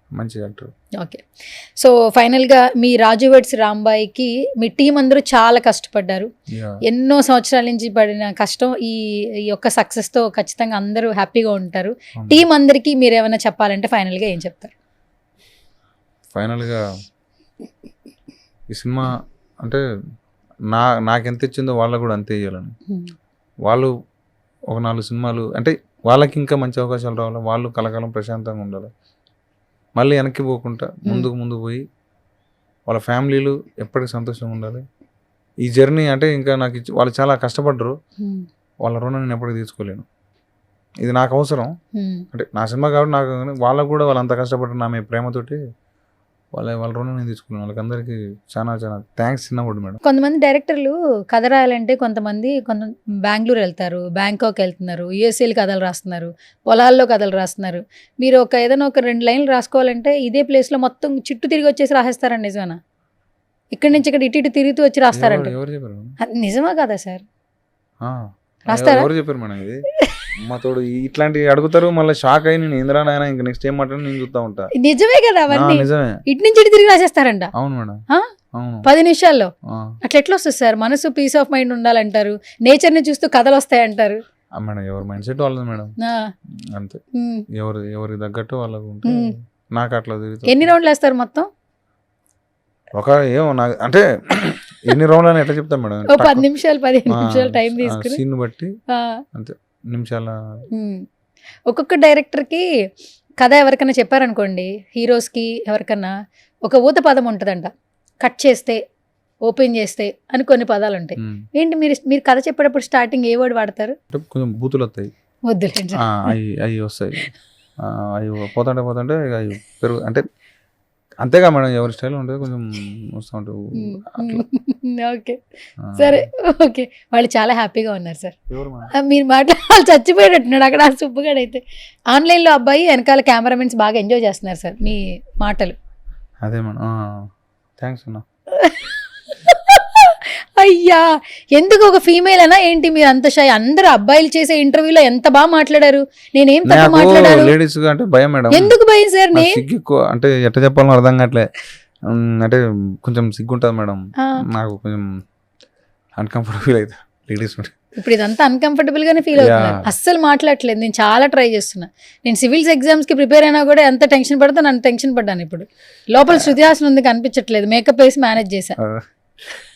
మంచి యాక్టర్. ఓకే. సో ఫైనల్ గా మీ రాజు వెడ్స్ రాంబాయికి మీ టీం అందరూ చాలా కష్టపడ్డారు. ఎన్నో సంవత్సరాల నుంచి పడిన కష్టం ఈ యొక్క సక్సెస్ తో ఖచ్చితంగా అందరూ హ్యాపీగా ఉంటారు. టీం అందరికి మీరు ఏమైనా చెప్పాలంటే ఫైనల్ గా ఏం చెప్తారు? ఫైనల్ గా ఈ సినిమా అంటే నాకెంత ఇచ్చిందో వాళ్ళకు కూడా అంతే ఇవ్వాలని. వాళ్ళు ఒక 4 సినిమాలు అంటే వాళ్ళకి ఇంకా మంచి అవకాశాలు రావాలి, వాళ్ళు కలకాలం ప్రశాంతంగా ఉండాలి, మళ్ళీ వెనక్కి పోకుండా ముందుకు పోయి వాళ్ళ ఫ్యామిలీలు ఎప్పటికీ సంతోషంగా ఉండాలి. ఈ జర్నీ అంటే ఇంకా నాకు వాళ్ళు చాలా కష్టపడ్డరు, వాళ్ళ రుణం నేను ఎప్పటికీ తీసుకోలేను. ఇది నాకు అవసరం, అంటే నా సినిమా కాబట్టి నాకు, వాళ్ళకు కూడా వాళ్ళు అంత కష్టపడ్డారు నా మీద ప్రేమతోటి వాళ్ళ రుణం నేను తీసుకున్నాను. వాళ్ళకందరికీ చాలా చాలా థ్యాంక్స్ చిన్నప్పుడు మేడం. కొంతమంది డైరెక్టర్లు కథ రాయాలంటే కొంత బెంగళూరు వెళ్తారు, బ్యాంకాక్ వెళ్తున్నారు, యూఎస్ఏలు కథలు రాస్తున్నారు, పొలాల్లో కథలు రాస్తున్నారు. మీరు ఏదైనా ఒక 2 లైన్లు రాసుకోవాలంటే ఇదే ప్లేస్లో మొత్తం చుట్టూ తిరిగి వచ్చేసి రాసేస్తారండి, నిజమేనా? ఇక్కడి నుంచి ఇక్కడ ఇటు తిరుగుతూ వచ్చి రాస్తారంట. ఎవరు చెప్పారు మేడం? అది నిజమా కదా సార్? ఆ, రాస్తారా? ఎవరు చెప్పారు మేడం ఇది? మా తోడు ఇట్లాంటివి అడుగుతారు, మళ్ళీ షాక్ అయ్యి నేను ఇంద్రా నాయన ఇంకా నెక్స్ట్ ఏం మాట్లాడి నేను చూస్తా ఉంటా. నిజమే కదా అవన్నీ? నిజమే. ఇటు నుంచి ఇటు తిరిగి రాసేస్తారంట. అవును మేడం. అవును. 10 నిమిషాల్లో అట్లా ఎట్లా వస్తుంది సార్? మనసు పీస్ ఆఫ్ మైండ్ ఉండాలంటారు, నేచర్ ని చూస్తూ కథలు వస్తాయంటారు. మేడం ఎవరి మైండ్ సెట్ వాళ్ళది మేడం, అంతే. ఎవరికి తగ్గట్టు వాళ్ళకు ఉంటే నాకు అట్లా తిరుగుతుంది. ఎన్ని రౌండ్లు వేస్తారు మొత్తం? ఏమో నాకు అంటే ఎన్ని రౌండ్లు అని ఎట్లా చెప్తాం మేడం? 10 నిమిషాలు 15 నిమిషాలు టైం తీసుకుని సీన్ బట్టి అంతే నిమిషాల. ఒక్కొక్క డైరెక్టర్కి కథ ఎవరికైనా చెప్పారనుకోండి, హీరోస్కి ఎవరికన్నా ఒక ఊత పదం ఉంటుందంట, కట్ చేస్తే ఓపెన్ చేస్తే అని కొన్ని పదాలు ఉంటాయి. ఏంటి మీరు కథ చెప్పేటప్పుడు స్టార్టింగ్ ఏ వర్డ్ వాడతారు? కొంచెం బూతులు వస్తాయి, వద్దులేండి, అవి వస్తాయి, అవి పోతుంటే అవి పెరుగు అంటే అంతేగా మేడం, ఎవరి స్టైల్ ఉంటుంది కొంచెం వస్తూ ఉంటుంది. ఓకే సరే, ఓకే. వాళ్ళు చాలా హ్యాపీగా ఉన్నారు సార్. ఎవరు మీరు వాళ్ళు చచ్చిపోయేటట్టున్నాడు అక్కడ ఆ సుబ్బుగాడు. అయితే ఆన్లైన్లో అబ్బాయి వెనకాల కెమెరామెన్స్ బాగా ఎంజాయ్ చేస్తున్నారు సార్ మీ మాటలు. అదే మేడం, థ్యాంక్స్ అన్న. అయ్యా, ఎందుకు ఒక ఫీమేల్ అనా ఏంటి మీరు అంత షై? అందరు అబ్బాయిలు చేసే ఇంటర్వ్యూలో ఎంత బాగా మాట్లాడారు, నేనేం తప్ప మాట్లాడారు? లేడీస్ అంటే భయం మేడం. ఎందుకు భయం సార్? సిగ్గు అంటే ఎట్లా చెప్పాలో అర్థం కావట్లే, అంటే కొంచెం సిగ్గుంటుంది మేడం నాకు, కొంచెం అన్కంఫర్టబుల్ అయితే లేడీస్. ఇప్పుడు ఇదంతా అన్కంఫర్టబుల్ గానే ఫీల్ అవుతున్నారు, అస్సలు మాట్లాడట్లేదు. నేను చాలా ట్రై చేస్తున్నా, నేను సివిల్స్ ఎగ్జామ్స్ కి ప్రిపేర్ అయినా కూడా ఎంత టెన్షన్ పడతా, నన్ను టెన్షన్ పడ్డాను. ఇప్పుడు లోపల శృతి హాసన్ ఉంది కనిపించట్లేదు, మేకప్ వేసి మేనేజ్ చేశా.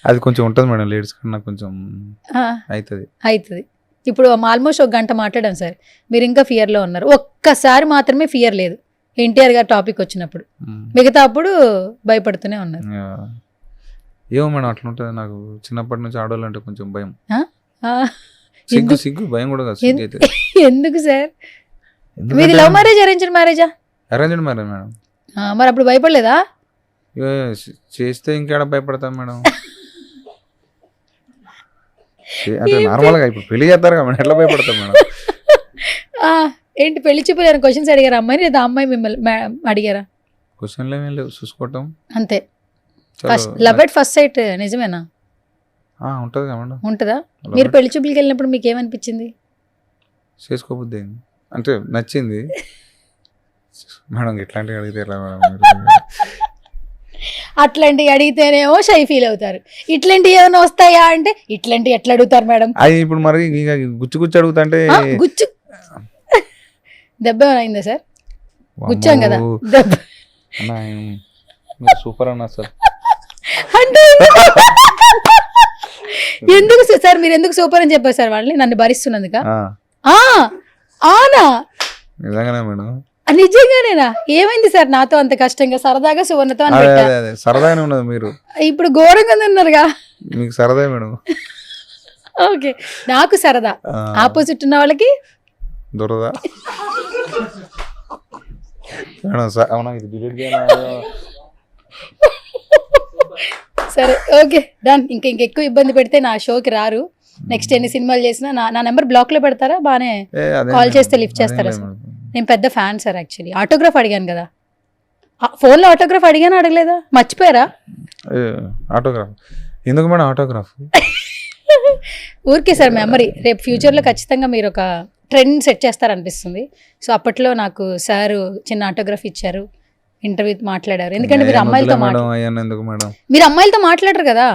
అది కొంచెం ఉంటుంది మేడం, లేడీస్ కన్నా కొంచెం అవుతుంది. ఇప్పుడు ఆల్మోస్ట్ 1 గంట మాట్లాడాను సార్, మీరు ఇంకా ఫియర్లో ఉన్నారు. ఒక్కసారి మాత్రమే ఫియర్ లేదు, ఎన్టీఆర్ గారు టాపిక్ వచ్చినప్పుడు, మిగతా అప్పుడు భయపడుతూనే ఉన్నారు. ఏమో మేడం అట్లా ఉంటుంది నాకు, చిన్నప్పటి నుంచి ఆడవాళ్ళు అంటే కొంచెం భయం. సిగ్గు భయం కూడా కాదు. ఎందుకు సార్? మీది లవ్ మ్యారేజ్ అరేంజ్డ్ మ్యారేజా? Arranged marriage madam. మరి అప్పుడు భయపడలేదా? చేస్తే ఇంకేడ భయపడతాం మేడం, అంటే నార్మల్ గా ఇప్పుడు పెళ్లి చేస్తారు కదా, ఎట్లా భయపడతాం మేడం? ఏంటి పెళ్లి చూపులు క్వశ్చన్స్ అడిగారా అమ్మాయి, లేదా అమ్మాయి మిమ్మల్ని అడిగారా? క్వశ్చన్లు ఏమీ లేవు, చూసుకోవటం అంతే. లవ్ ఎట్ ఫస్ట్ సైట్ నిజమేనా? ఉంటది కదా మేడం. ఉంటుందా? మీరు పెళ్లి చూపులకి వెళ్ళినప్పుడు మీకు ఏమనిపించింది? చేసుకోబుద్ది అంటే నచ్చింది మేడం. ఇట్లాంటివి అడిగితే ఎలా మేడం? అట్లాంటివి అడిగితేనేమో షై ఫీల్ అవుతారు, ఇట్లాంటివి ఏమైనా వస్తాయా అంటే ఇట్లాంటివి ఎట్లా అడుగుతారు మేడం? అది ఇప్పుడు మరి గుచ్చి అడుగుతుంటే గుచ్చు దెబ్బ ఏమైనా అయిందా సార్? గుచ్చాం కదా దెబ్బ. సూపర్ అన్నా సార్. అంటే ఎందుకు సార్ మీరు ఎందుకు సూపర్ అని చెప్పారు సార్ వాళ్ళని, నన్ను భరిస్తున్నందుక? ఆనా నిజంగానే మేడం? నిజంగానేనా? ఏమైంది సార్ నాతో అంత కష్టంగా? సరదాగా సువర్ణతో అని పెట్టా. సరదాగానే ఉన్నది, మీరు ఇప్పుడు ఘోరంగా ఉన్నారుగా. మీకు సరదా మేడం. ఓకే, నాకు సరదా, ఆపోజిట్ ఉన్న వాళ్ళకి దొరదా మేడం. అవునా, ఇది డిలీట్ చేయాలి. సరే ఓకే డన్. ఇంకెక్కువ ఇబ్బంది పెడితే నా షోకి రారు. నెక్స్ట్ ఎన్ని సినిమాలు చేసినా నా నెంబర్ బ్లాక్ లో పెడతారా? బానే కాల్ చేస్తే లిఫ్ట్ చేస్తారా సార్? నేను పెద్ద ఫ్యాన్ సార్. యాక్చువల్లీ ఆటోగ్రాఫ్ అడిగాను కదా, ఫోన్లో ఆటోగ్రాఫ్ అడిగాను, అడగలేదా? మర్చిపోయారా? ఆటోగ్రాఫ్ ఎందుకు మేడం? ఆటోగ్రాఫ్ ఊరికే సార్ మెమరీ. రేపు ఫ్యూచర్లో ఖచ్చితంగా మీరు ఒక ట్రెండ్ సెట్ చేస్తారనిపిస్తుంది. సో అప్పట్లో నాకు సార్ చిన్న ఆటోగ్రాఫ్ ఇచ్చారు, ఇంటర్వ్యూ మాట్లాడారు. ఎందుకంటే మీరు అమ్మాయిలతో మీరు అమ్మాయిలతో మాట్లాడరు కదా,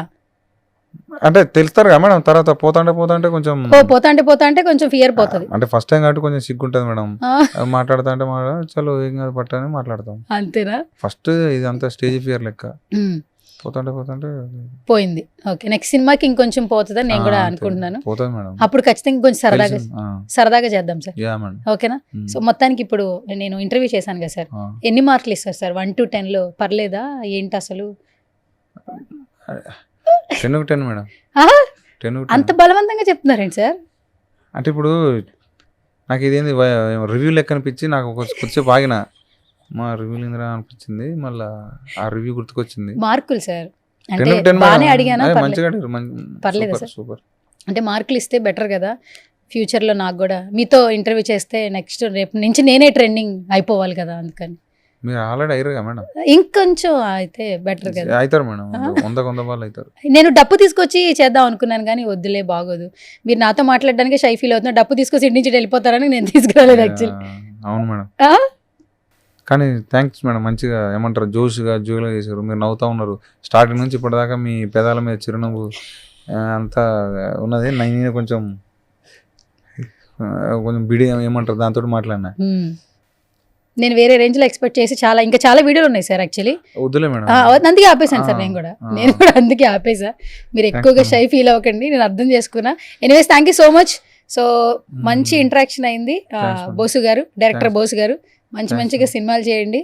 అంటే తెలుస్తారు కదా మేడం. తర్వాత పోతాంటే కొంచెం ఫియర్ పోతుంది. అంటే ఫస్ట్ టైం కాబట్టి కొంచెం సిగ్గుంటది మేడం. మాట్లాడుతా అంటే చలో ఏం కాదు పట్టని మాట్లాడతాం, అంతేనా? ఫస్ట్ ఇది అంతా స్టేజ్ ఫియర్ లెక్క. పోతాంటే పోయింది. ఓకే, నెక్స్ట్ సినిమాకి ఇంకొంచెం పోతుందని నేను కూడా అనుకుంటున్నాను. పోతుంది మేడం. అప్పుడు ఖచ్చితంగా కొంచెం సరదాగా చేద్దాం సార్, ఓకేనా? సో మొత్తానికి ఇప్పుడు నేను ఇంటర్వ్యూ చేశాను కదా సార్, ఎన్ని మార్కులు ఇస్తారు సార్? 1 to 10 లో పర్లేదా? ఏంటి అసలు? 10 మేడం. అంత బలవంతంగా చెప్తున్నారేంటి సార్? అంటే ఇప్పుడు నాకు ఇదేంది రివ్యూ లెక్క అనిపించి నాకు కొంచెం ఆగిన మా రివ్యూలు ఇందిరా అనిపించింది, మళ్ళీ ఆ రివ్యూ గుర్తుకొచ్చింది. మార్కులు సార్ 10 అంటే of 10 బాగానే మేడం. అడిగానా అదే పర్లేదు. మంచిగా అడిగారు, పర్లేదా సూపర్ సార్? సూపర్. అంటే మార్కులు ఇస్తే బెటర్ కదా ఫ్యూచర్లో. నాకు కూడా మీతో ఇంటర్వ్యూ చేస్తే నెక్స్ట్ రేపు నుంచి నేనే ట్రెండింగ్ అయిపోవాలి కదా, అందుకని మీరు ఆల్రెడీ అయ్యారుగా మేడం. ఇంకొంచెం అయితే బెటర్ కదా. అవుతారు మేడం, 100 బాల్ అవుతారు. నేను డప్పు తీసుకొచ్చి చేద్దాం అనుకున్నాను కానీ వద్దులే బాగోదు, మీరు నాతో మాట్లాడడానికి షై ఫీల్ అవుతున్నా, డప్పు తీసుకొచ్చి ఇంటి నుంచి వెళ్ళిపోతారని నేను తీసుకురాలేదు యాక్చువల్లీ. అవును మేడం, కానీ థ్యాంక్స్ మేడం. మంచిగా ఏమంటారు, జోష్గా జోగా చేశారు. మీరు నవ్వుతా ఉన్నారు స్టార్టింగ్ నుంచి ఇప్పటిదాకా. మీ పెదాల మీద చిరునవ్వు అంతా ఉన్నది. నేను కొంచెం బిడి ఏమంటారు దాంతో మాట్లాడినా. నేను వేరే రేంజ్ లో ఎక్స్పెక్ట్ చేసి ఇంకా చాలా వీడియోలు ఉన్నాయి సార్ యాక్చువల్లీ. వద్దులే మేడం, అందుకే ఆపేసాను సార్. నేను కూడా అందుకే ఆపేసా. మీరు ఎక్కువగా షై ఫీల్ అవ్వకండి, నేను అర్థం చేసుకున్నా. Anyways thank you so much. So మంచి ఇంటరాక్షన్ అయింది. బోసు గారు, డైరెక్టర్ బోసు గారు, మంచిగా సినిమాలు చేయండి,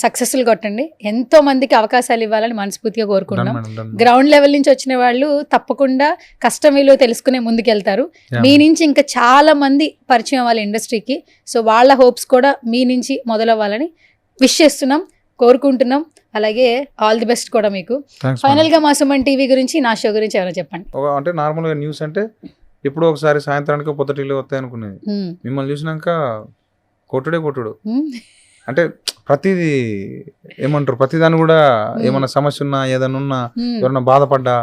సక్సెస్ఫుల్ కొట్టండి, ఎంతో మందికి అవకాశాలు ఇవ్వాలని మనస్ఫూర్తిగా కోరుకుంటున్నాం. గ్రౌండ్ లెవెల్ నుంచి వచ్చిన వాళ్ళు తప్పకుండా కష్టం విలువ తెలుసుకునే ముందుకెళ్తారు. మీ నుంచి ఇంకా చాలా మంది పరిచయం అవ్వాలి ఇండస్ట్రీకి. సో వాళ్ళ హోప్స్ కూడా మీ నుంచి మొదలవ్వాలని విష్ చేస్తున్నాం, కోరుకుంటున్నాం. అలాగే ఆల్ ది బెస్ట్ కూడా మీకు. ఫైనల్ గా మా సుమన్ టీవీ గురించి, నా షో గురించి ఏమైనా చెప్పండి. అంటే నార్మల్ గా న్యూస్ అంటే ఇప్పుడు ఒకసారి సాయంత్రానికి పొద్దుటిల్లు వస్తాయి అనుకునేది. మిమ్మల్ని చూసినాక కొట్టుడు అంటే ప్రతిదీ ఏమంటారు, ప్రతిదాన్ని కూడా ఏమన్నా సమస్య ఉన్నా, ఏదైనా ఉన్నా, ఎవరన్నా బాధపడ్డా,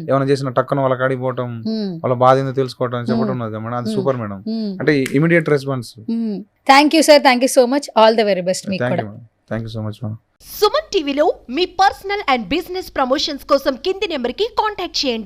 ఏమైనా చేసిన టక్కున వాళ్ళ కాడికి పోవటం, వాళ్ళ బాధ ఏందో తెలుసుకోవటం చెప్పడం ఉన్నది మేడం. అది సూపర్ మేడం, అంటే immediate response. Thank you sir, thank you so much, all the very best మీకు కూడా. Thank you so much madam. Suman టీవీలో మీ పర్సనల్ అండ్ బిజినెస్ ప్రమోషన్స్ కోసం కింది నెంబర్కి కాంటాక్ట్ చేయండి.